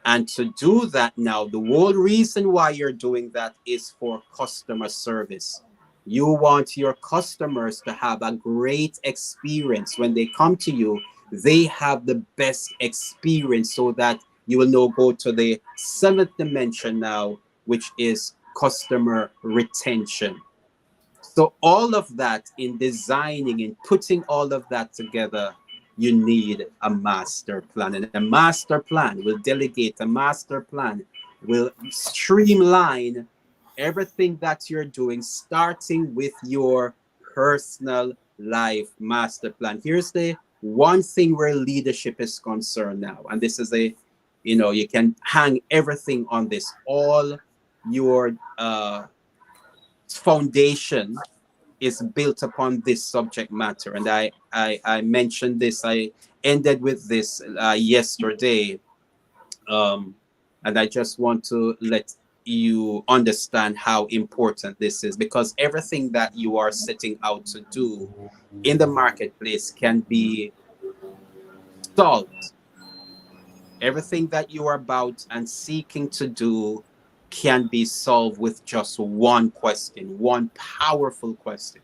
And to do that now, the whole reason why you're doing that is for customer service. You want your customers to have a great experience when they come to you. They have the best experience, so that you will now go to the seventh dimension now, which is customer retention. So all of that, in designing and putting all of that together, you need a master plan. And a master plan will delegate, a master plan will streamline everything that you're doing, starting with your personal life master plan. Here's the one thing where leadership is concerned now, and this is you can hang everything on this. All your foundation is built upon this subject matter. And I mentioned this, I ended with this yesterday. And I just want to let you understand how important this is, because everything that you are setting out to do in the marketplace can be solved. Everything that you are about and seeking to do can be solved with just one question, one powerful question.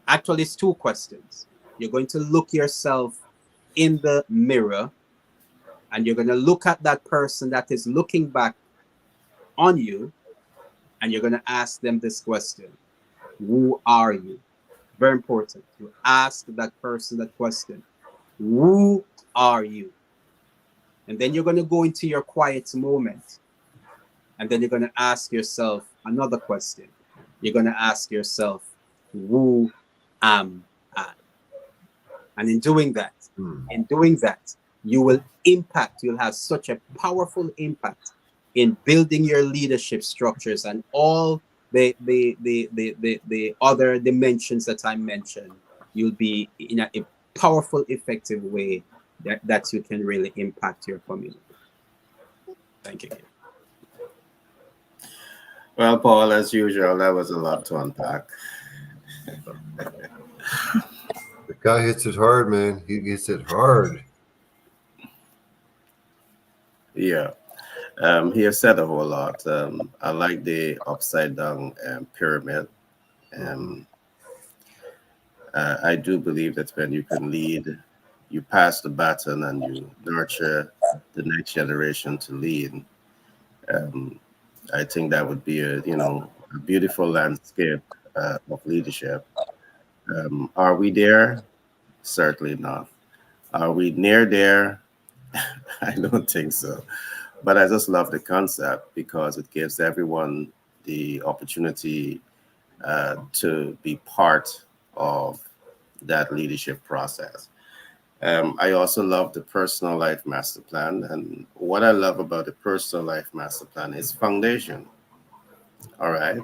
Actually, it's two questions. You're going to look yourself in the mirror, and you're going to look at that person that is looking back on you, and you're going to ask them this question: who are you? Very important. You ask that person that question: who are you? And then you're going to go into your quiet moment, and then you're going to ask yourself another question. You're going to ask yourself, who am I? And in doing that, you will impact, you'll have such a powerful impact in building your leadership structures and all the other dimensions that I mentioned. You'll be in a powerful, effective way that you can really impact your community. Thank you. Well, Paul, as usual, that was a lot to unpack. The guy hits it hard, man. He hits it hard. Yeah. He has said a whole lot. I like the upside down pyramid. I do believe that when you can lead, you pass the baton and you nurture the next generation to lead. I think that would be a beautiful landscape of leadership. Are we there? Certainly not. Are we near there? I don't think so. But I just love the concept because it gives everyone the opportunity to be part of that leadership process. I also love the personal life master plan. And what I love about the personal life master plan is foundation. All right.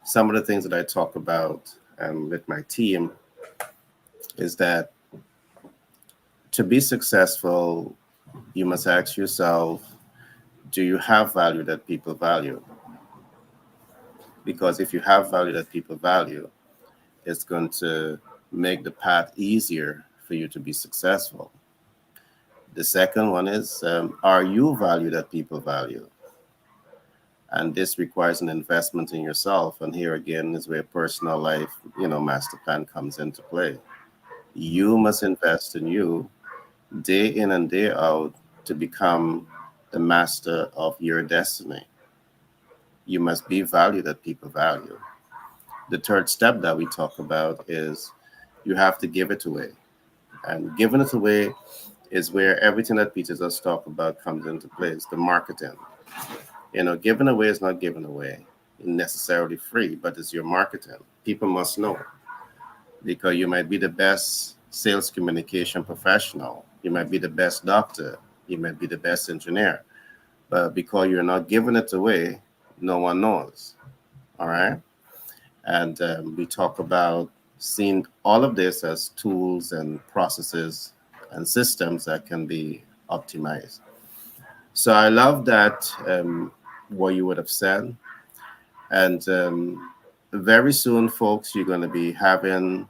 Some of the things that I talk about with my team is that to be successful, you must ask yourself, do you have value that people value? Because if you have value that people value, it's going to make the path easier for you to be successful. The second one is, are you value that people value? And this requires an investment in yourself. And here again is where personal life, master plan comes into play. You must invest in you day in and day out to become the master of your destiny. You must be value that people value. The third step that we talk about is you have to give it away. And giving it away is where everything that Peter just talked about comes into place, the marketing. Giving away is not giving away necessarily free, but it's your marketing. People must know, because you might be the best sales communication professional. You might be the best doctor. You may be the best engineer, but because you're not giving it away, no one knows. All right. And we talk about seeing all of this as tools and processes and systems that can be optimized. So I love that what you would have said. And very soon, folks, you're going to be having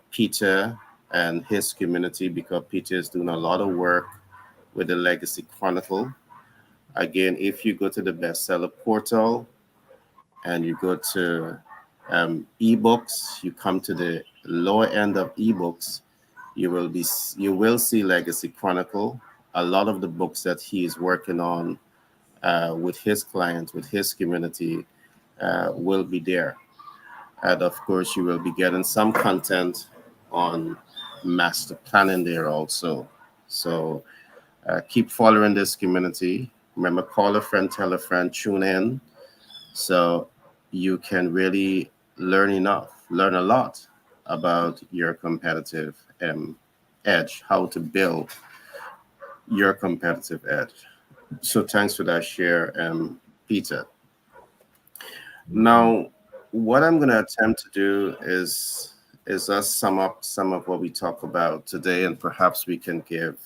Peter and his community, because Peter is doing a lot of work with the Legacy Chronicle. Again, if you go to the bestseller portal and you go to ebooks, you come to the lower end of ebooks, you will see Legacy Chronicle. A lot of the books that he is working on with his clients, with his community, will be there. And of course, you will be getting some content on master planning there also. So keep following this community. Remember, call a friend, tell a friend, tune in, so you can really learn a lot about your competitive edge, how to build your competitive edge. So thanks for that share, Peter. Now, what I'm going to attempt to do is us sum up some of what we talk about today, and perhaps we can give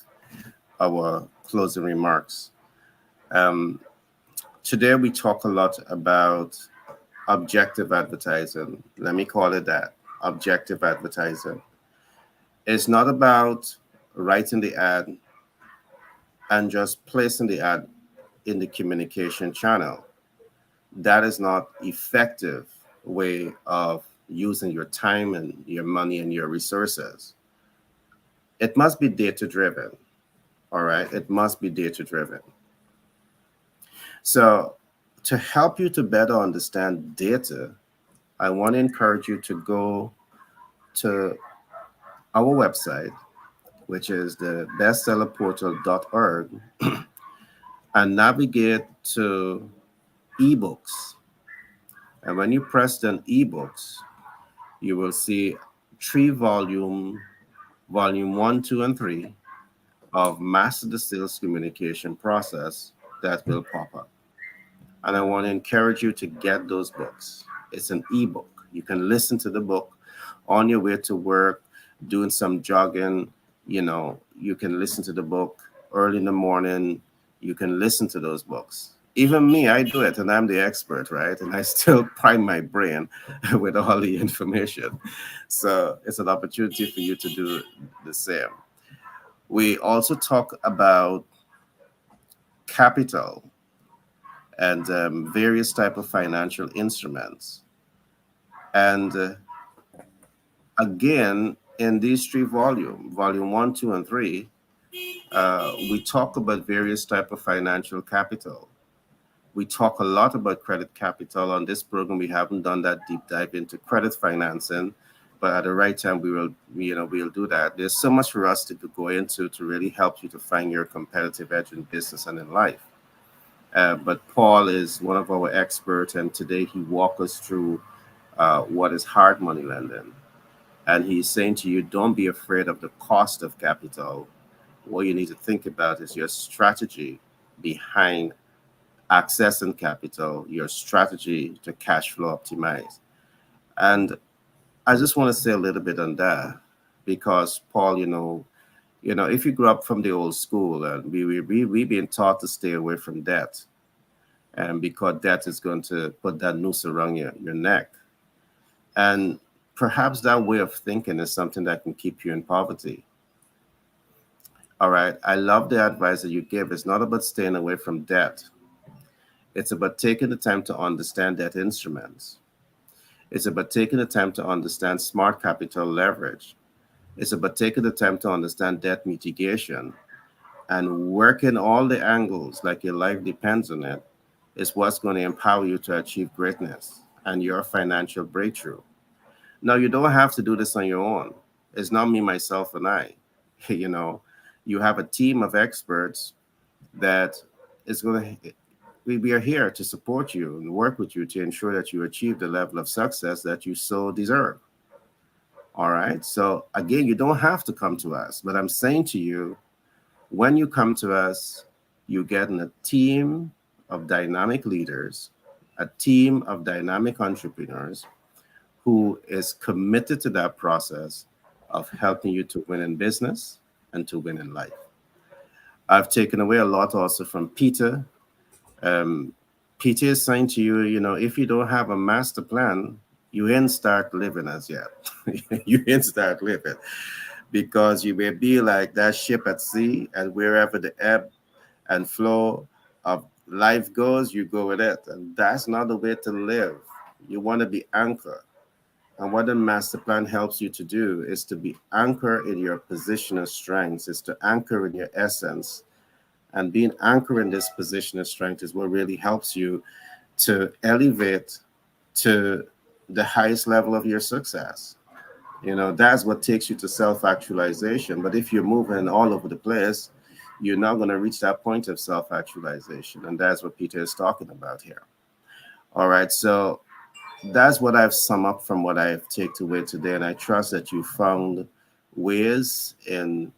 our closing remarks. Um, Today we talk a lot about objective advertising. Let me call it that, objective advertising. It's not about writing the ad and just placing the ad in the communication channel. That is not effective way of using your time and your money and your resources. It must be data driven. All right. It must be data driven. So to help you to better understand data, I want to encourage you to go to our website, which is the bestsellerportal.org, and navigate to ebooks. And when you press on ebooks, you will see volume 1, 2, and 3 of Master the Sales Communication Process that will pop up. And I want to encourage you to get those books. It's an ebook. You can listen to the book on your way to work, doing some jogging. You can listen to the book early in the morning. You can listen to those books. Even me, I do it, and I'm the expert, right? And I still prime my brain with all the information. So it's an opportunity for you to do the same. We also talk about capital and various type of financial instruments. And again, in these 3 volumes, volume 1, 2, and 3, we talk about various type of financial capital. We talk a lot about credit capital on this program. We haven't done that deep dive into credit financing, but at the right time we'll do that. There's so much for us to go into to really help you to find your competitive edge in business and in life. But Paul is one of our experts, and today he walked us through what is hard money lending. And he's saying to you, don't be afraid of the cost of capital. What you need to think about is your strategy behind accessing capital, your strategy to cash flow optimize. And I just want to say a little bit on that, because Paul, if you grew up from the old school, and we've been taught to stay away from debt, and because debt is going to put that noose around your neck. And perhaps that way of thinking is something that can keep you in poverty. All right. I love the advice that you give. It's not about staying away from debt. It's about taking the time to understand debt instruments. It's about taking the time to understand smart capital leverage. It's about taking the time to understand debt mitigation, and working all the angles like your life depends on it is what's going to empower you to achieve greatness and your financial breakthrough. Now, you don't have to do this on your own. It's not me, myself, and I. You have a team of experts that is going to, we are here to support you and work with you to ensure that you achieve the level of success that you so deserve. All right. So again, you don't have to come to us, but I'm saying to you, When you come to us, you get in a team of dynamic leaders, a team of dynamic entrepreneurs who is committed to that process of helping you to win in business and to win in life. I've taken away a lot also from Peter. Peter is saying to you, you know, if you don't have a master plan, you ain't start living as yet. You ain't start living, because you may be like that ship at sea, and wherever the ebb and flow of life goes, you go with it. And that's not the way to live. You want to be anchored. And what the master plan helps you to do is to be anchored in your position of strengths, is to anchor in your essence. And being anchored in this position of strength is what really helps you to elevate to the highest level of your success. You know, that's what takes you to self-actualization. But if you're moving all over the place, you're not going to reach that point of self-actualization. And that's what Peter is talking about here. All right. So that's what I've summed up from what I've taken away today. And I trust that you found ways in,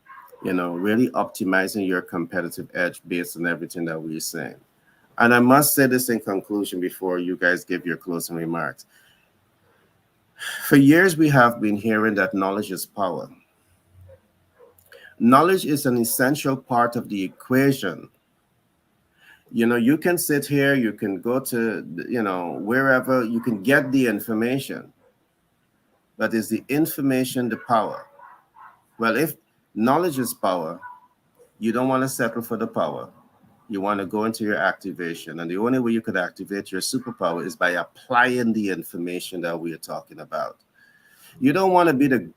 you know, really optimizing your competitive edge based on everything that we're saying. And I must say this in conclusion before you guys give your closing remarks. For years, we have been hearing that knowledge is power. Knowledge is an essential part of the equation. You know, you can sit here, you can go to, you know, wherever, you can get the information. But is the information the power? Well, if knowledge is power, you don't want to settle for the power. You want to go into your activation. And the only way you could activate your superpower is by applying the information that we are talking about. You don't want to be the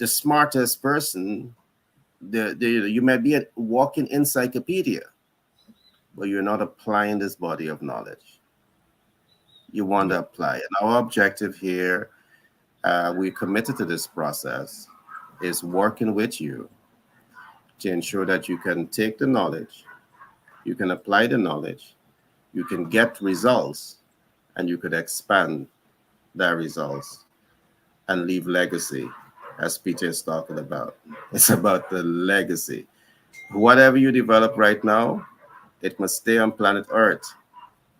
smartest person. You may be a walking encyclopedia, but you're not applying this body of knowledge. You want to apply it. Our objective here, we're committed to this process, is working with you to ensure that you can take the knowledge, you can apply the knowledge, you can get results, and you could expand that results and leave legacy, as Peter is talking about. It's about the legacy. Whatever you develop right now, it must stay on planet Earth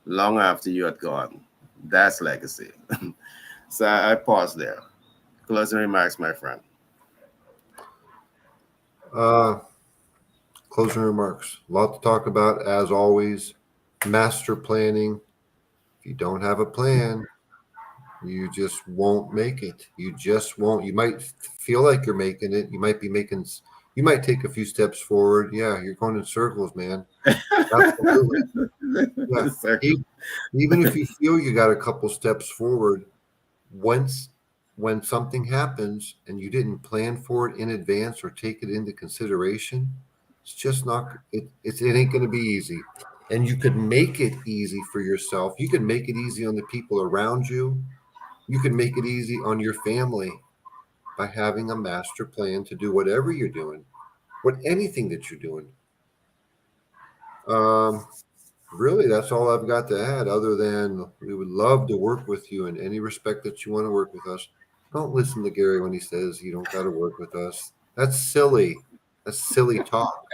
long after you are gone. That's legacy. So I pause there. Closing remarks, my friend. Closing remarks. A lot to talk about, as always. Master planning. If you don't have a plan, you just won't make it. You just won't. You might feel like you're making it. You might take a few steps forward. Yeah, you're going in circles, man. Absolutely. Yeah. Even if you feel you got a couple steps forward, when something happens and you didn't plan for it in advance or take it into consideration, it's just not, it ain't going to be easy. And you could make it easy for yourself. You can make it easy on the people around you. You can make it easy on your family by having a master plan to do whatever you're doing, anything that you're doing. Really, that's all I've got to add, other than we would love to work with you in any respect that you want to work with us. Don't listen to Gary when he says you don't got to work with us. That's silly. That's silly talk.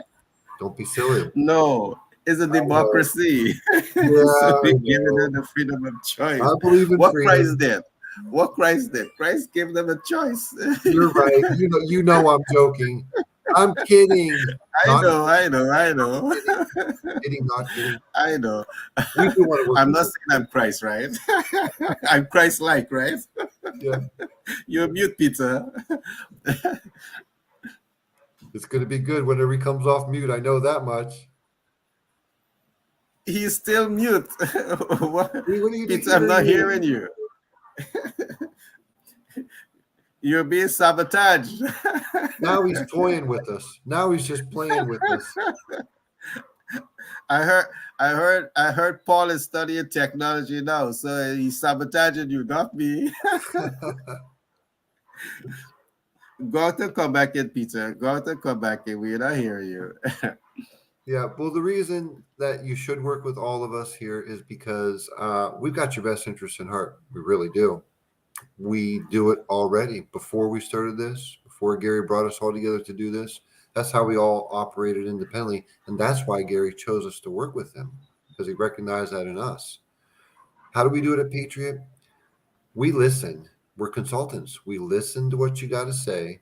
Don't be silly. No, it's a democracy. Yeah, So we give them the freedom of choice. I believe in what freedom. Christ did. What Christ did. Christ gave them a choice. You're right. You know I'm joking. I'm kidding. I know. Kidding, not kidding. I know. We do want to work I'm with not saying I'm Christ, right? I'm Christ-like, right? Yeah. You're mute, Peter. It's going to be good whenever he comes off mute. I know that much. He's still mute. What are you Peter, I'm not hearing you. You're being sabotaged. Now he's toying with us. Now he's just playing with us. I heard Paul is studying technology now, so he's sabotaging you, not me. Go to come back in, Peter. Go to come back in. We're not hearing you. Yeah, well, the reason that you should work with all of us here is because we've got your best interests in heart. We really do. We do it already. Before we started this, before Gary brought us all together to do this, That's how we all operated independently. And that's why Gary chose us to work with him, because he recognized that in us. How do we do it at Patriot? We listen. We're consultants. We listen to what you got to say,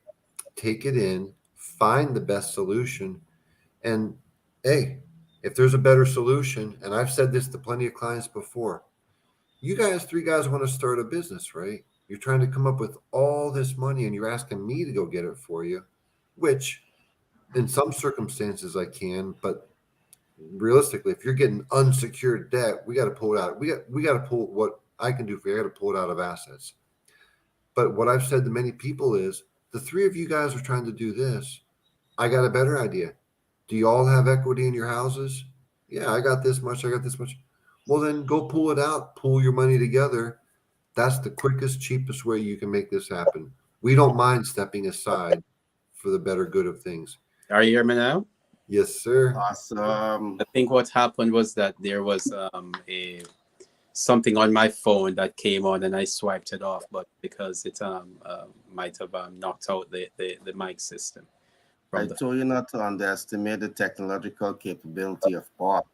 take it in, find the best solution. And hey, if there's a better solution, and I've said this to plenty of clients before, you guys, three guys want to start a business, right? You're trying to come up with all this money and you're asking me to go get it for you, which in some circumstances I can, but realistically, if you're getting unsecured debt, we got to pull it out. We got to pull what I can do for you. I got to pull it out of assets. But what I've said to many people is the three of you guys are trying to do this. I got a better idea. Do you all have equity in your houses? Yeah, I got this much. I got this much. Well, then go pull it out. Pull your money together. That's the quickest, cheapest way you can make this happen. We don't mind stepping aside for the better good of things. Are you hearing me now? Yes, sir. Awesome. I think what happened was that there was something on my phone that came on and I swiped it off, but because it might have knocked out the mic system. I told you not to underestimate the technological capability of Paul.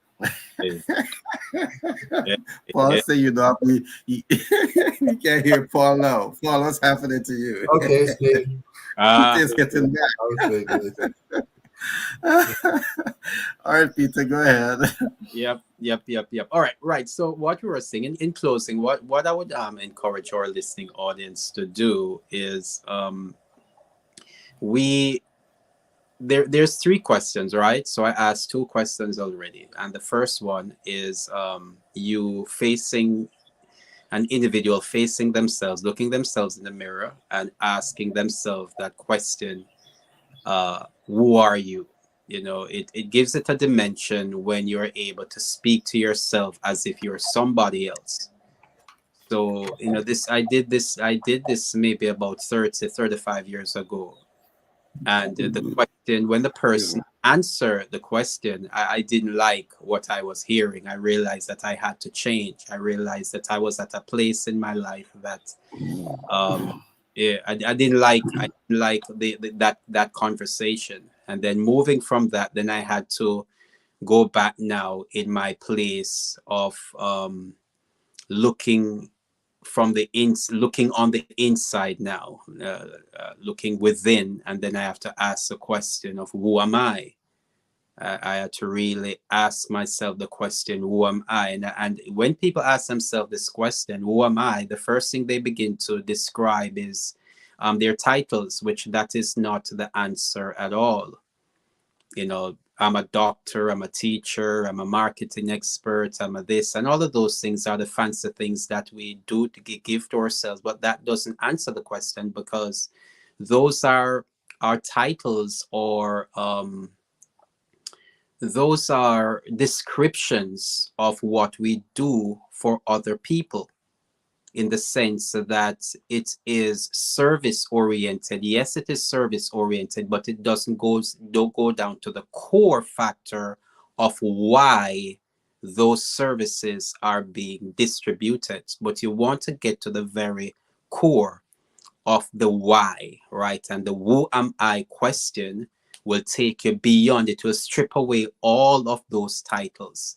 Paul said you know you can't hear Paul now. Paul, what's happening to you? Okay, Steve. He's getting back. All right, Peter, go ahead. Yep. All right. So what we were saying in closing, what I would encourage our listening audience to do is there's three questions, right? So I asked two questions already, and the first one is you facing an individual facing themselves, looking themselves in the mirror and asking themselves that question, who are you? You know, it gives it a dimension when you're able to speak to yourself as if you're somebody else. So, you know, I did this maybe about 35 years ago. And the question, when the person answered the question, I didn't like what I was hearing. I realized that I had to change. I realized that I was at a place in my life that I didn't like that conversation. And then moving from that, then I had to go back now in my place of looking on the inside now, looking within, and then I have to ask the question of who am I? I had to really ask myself the question, who am I? And when people ask themselves this question, who am I? The first thing they begin to describe is their titles, which that is not the answer at all. You know, I'm a doctor, I'm a teacher, I'm a marketing expert, I'm a this, and all of those things are the fancy things that we do to give to ourselves, but that doesn't answer the question, because those are our titles, or those are descriptions of what we do for other people, in the sense that it is service oriented. Yes, it is service oriented, but it don't go down to the core factor of why those services are being distributed. But you want to get to the very core of the why, right? And the who am I question will take you beyond. It will strip away all of those titles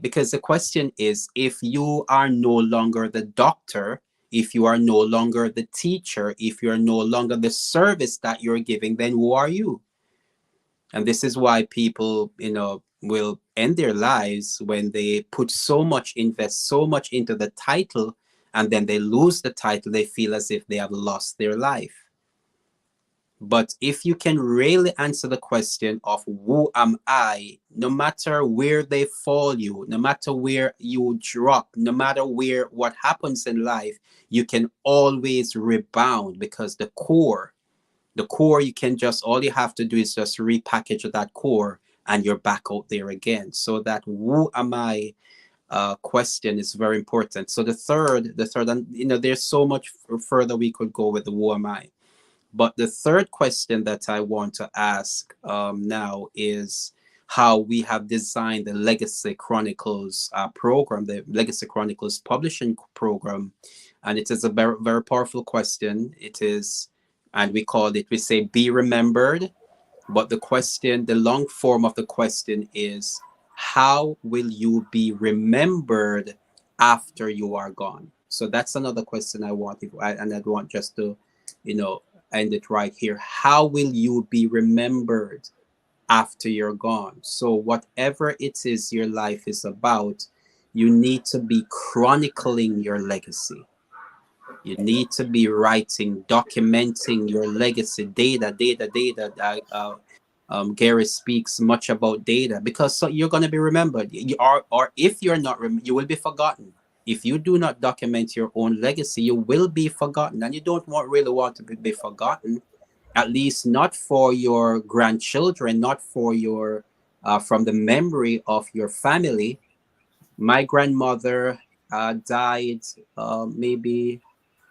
because the question is, if you are no longer the doctor, if you are no longer the teacher, if you are no longer the service that you're giving, then who are you? And this is why people, you know, will end their lives when they invest so much into the title, and then they lose the title. They feel as if they have lost their life. But if you can really answer the question of who am I, no matter where they fall you, no matter where you drop, no matter what happens in life, you can always rebound, because the core, you can all you have to do is just repackage that core and you're back out there again. So that who am I question is very important. So the third, and you know, there's so much further we could go with the who am I. But the third question that I want to ask now is how we have designed the Legacy Chronicles program, the Legacy Chronicles publishing program. And it is a very, very powerful question. It is, and we say, be remembered, But the question, the long form of the question is, how will you be remembered after you are gone? So that's another question I want, and I'd want just to, you know, end it right here. How will you be remembered after you're gone? So whatever it is your life is about, you need to be chronicling your legacy. You need to be writing, documenting your legacy, data. Gary speaks much about data because so you're going to be remembered. Or if you're not, you will be forgotten. If you do not document your own legacy, you will be forgotten, and you don't really want to be forgotten. At least not for your grandchildren, not for your from the memory of your family. My grandmother died maybe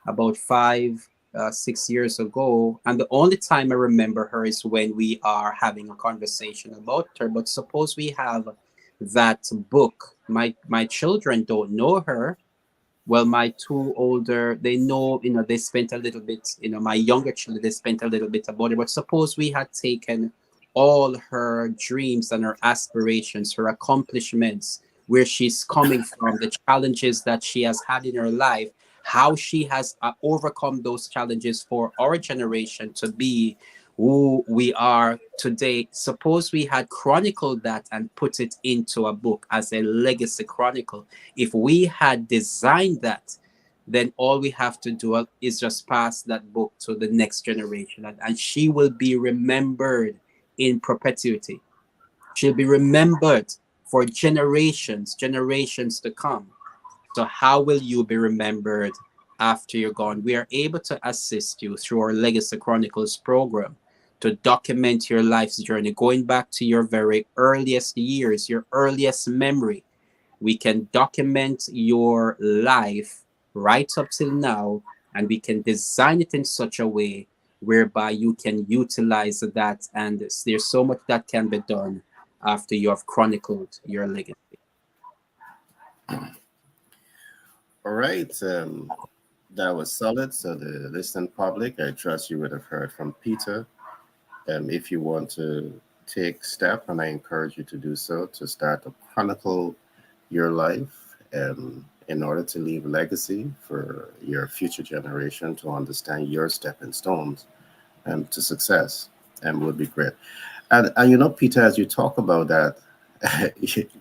about 6 years ago, and the only time I remember her is when we are having a conversation about her. But suppose we have that book. My children don't know her. Well, my two older, they know, they spent a little bit, my younger children, they spent a little bit about it. But suppose we had taken all her dreams and her aspirations, her accomplishments, where she's coming from, the challenges that she has had in her life, how she has overcome those challenges for our generation to be who we are today. Suppose we had chronicled that and put it into a book as a legacy chronicle. If we had designed that, then all we have to do is just pass that book to the next generation, and she will be remembered in perpetuity. She'll be remembered for generations to come. So how will you be remembered after you're gone? We are able to assist you through our Legacy Chronicles program to document your life's journey, going back to your very earliest years, your earliest memory. We can document your life right up till now, and we can design it in such a way whereby you can utilize that. And there's so much that can be done after you have chronicled your legacy. All right. That was solid. So the listening public, I trust you would have heard from Peter. If you want to take step, and I encourage you to do so, to start to chronicle your life in order to leave legacy for your future generation to understand your stepping stones to success, and would be great. And Peter, as you talk about that,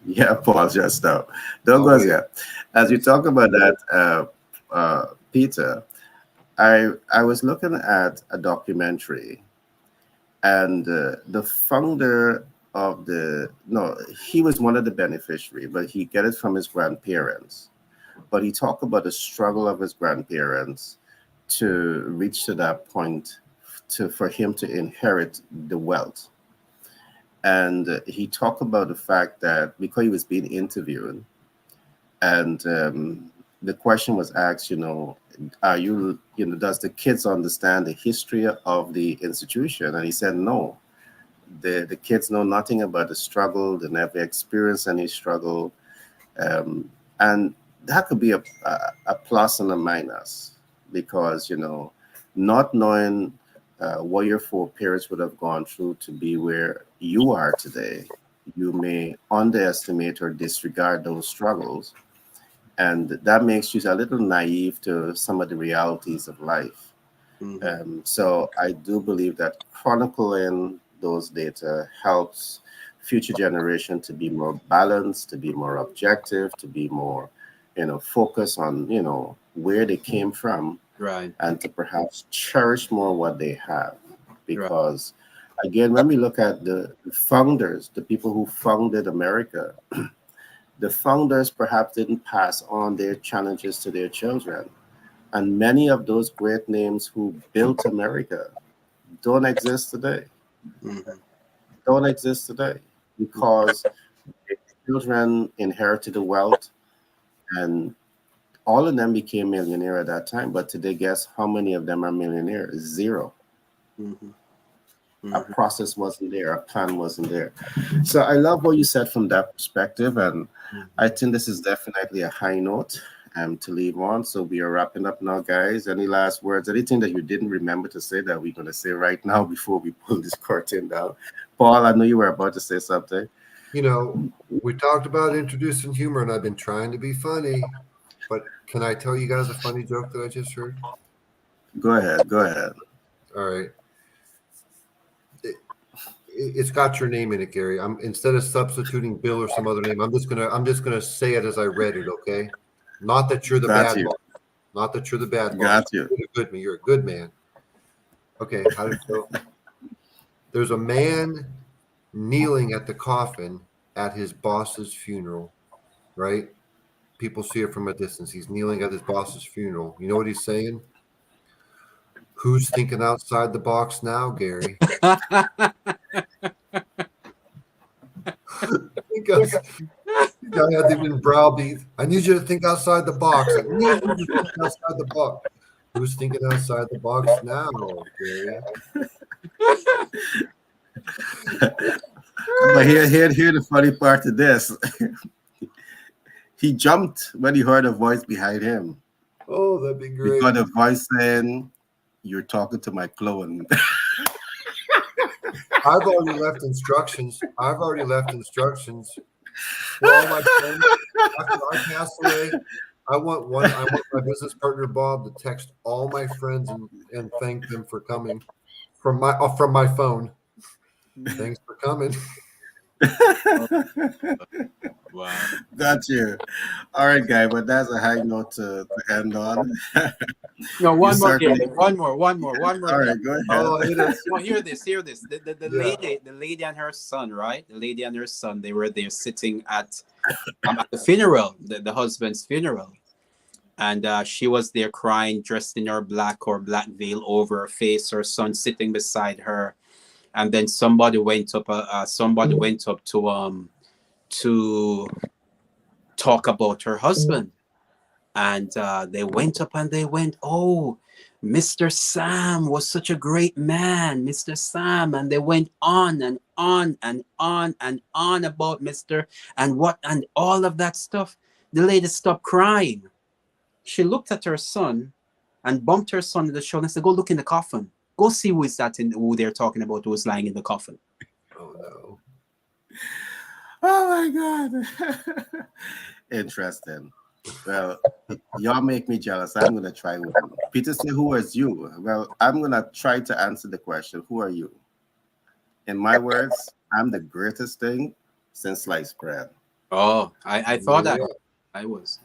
yeah, Paul, just now. Don't go yet. As you talk about that, Peter, I was looking at a documentary, and the founder of he was one of the beneficiaries, but he get it from his grandparents. But he talked about the struggle of his grandparents to reach to that point for him to inherit the wealth. And he talked about the fact that because he was being interviewed, and the question was asked, are you, does the kids understand the history of the institution? And he said, no, the kids know nothing about the struggle. They never experienced any struggle. And that could be a plus and a minus, because, not knowing what your foreparents would have gone through to be where you are today, you may underestimate or disregard those struggles. And that makes you a little naive to some of the realities of life. Mm-hmm. So I do believe that chronicling those data helps future generation to be more balanced, to be more objective, to be more, focused on, where they came from, right, and to perhaps cherish more what they have. Because again, when we look at the founders, the people who founded America, the founders perhaps didn't pass on their challenges to their children. And many of those great names who built America don't exist today. Mm-hmm. Don't exist today because their children inherited the wealth, and all of them became millionaire at that time. But today, guess how many of them are millionaires? Zero. Mm-hmm. A process wasn't there, a plan wasn't there. So I love what you said from that perspective, and I think this is definitely a high note. to leave on. So we are wrapping up now, guys. Any last words? Anything that you didn't remember to say that we're going to say right now before we pull this curtain down? Paul, I know you were about to say something. You know, we talked about introducing humor, and I've been trying to be funny. But can I tell you guys a funny joke that I just heard? Go ahead. Go ahead. All right. It's got your name in it, Gary. I'm instead of substituting Bill or some other name, I'm just gonna say it as I read it. Okay. Not that you're the Got bad you. boss. Not that you're the bad boss. Got you. You're a good man. You're a good man. Okay. How did it go? There's a man kneeling at the coffin at his boss's funeral, right? People see it from a distance. He's kneeling at his boss's funeral. You know what he's saying? Who's thinking outside the box now, Gary? Because the guy hadn't been browbeat. I need you to think outside the box. I need you to think outside the box. Who's thinking outside the box now, Gary? But here the funny part of this. He jumped when he heard a voice behind him. Oh, that'd be great. Because the voice saying, "You're talking to my clone." I've already left instructions. For all my friends. After I pass away, I want my business partner Bob to text all my friends and thank them for coming from my phone. Thanks for coming. Wow. Got you. All right, guy. But that's a high note to end on. No, one You more, certainly- Gary. One more. All right, go ahead. Oh, it is. No, hear this. The Yeah. lady and her son, right? The lady and her son, they were there sitting at the funeral, the husband's funeral. And she was there crying, dressed in her black veil over her face, her son sitting beside her. And then somebody went up to talk about her husband. And they went up and they went, "Oh, Mr. Sam was such a great man, Mr. Sam." And they went on and on and on and on about Mr. and all of that stuff. The lady stopped crying. She looked at her son and bumped her son in the shoulder and said, "Go look in the coffin. Go see who they're talking about, who's lying in the coffin." Oh no. Oh my God. Interesting. Well, y'all make me jealous. I'm gonna try one. Peter said, "Who is you?" Well, I'm gonna try to answer the question. Who are you? In my words, I'm the greatest thing since sliced bread. Oh, I thought Yeah. I was.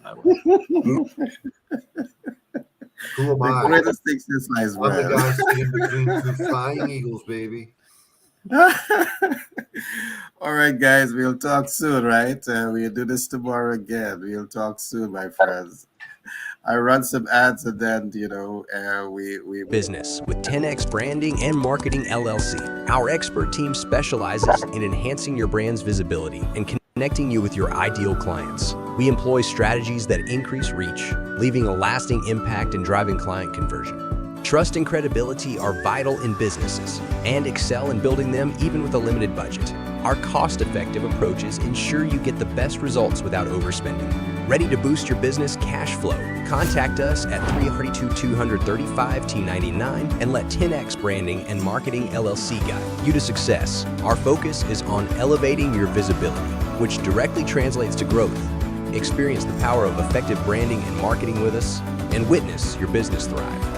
Who am The I? greatest thing since sliced I'm the bread. guy sitting between two flying eagles, baby. All right, guys, we'll talk soon, right? We'll do this tomorrow again. We'll talk soon, my friends. I run some ads and then, we Business with 10X Branding and Marketing LLC. Our expert team specializes in enhancing your brand's visibility and connecting you with your ideal clients. We employ strategies that increase reach, leaving a lasting impact and driving client conversion. Trust and credibility are vital in businesses and excel in building them even with a limited budget. Our cost-effective approaches ensure you get the best results without overspending. Ready to boost your business cash flow? Contact us at 332-235-T99 and let 10X Branding and Marketing LLC guide you to success. Our focus is on elevating your visibility, which directly translates to growth. Experience the power of effective branding and marketing with us and witness your business thrive.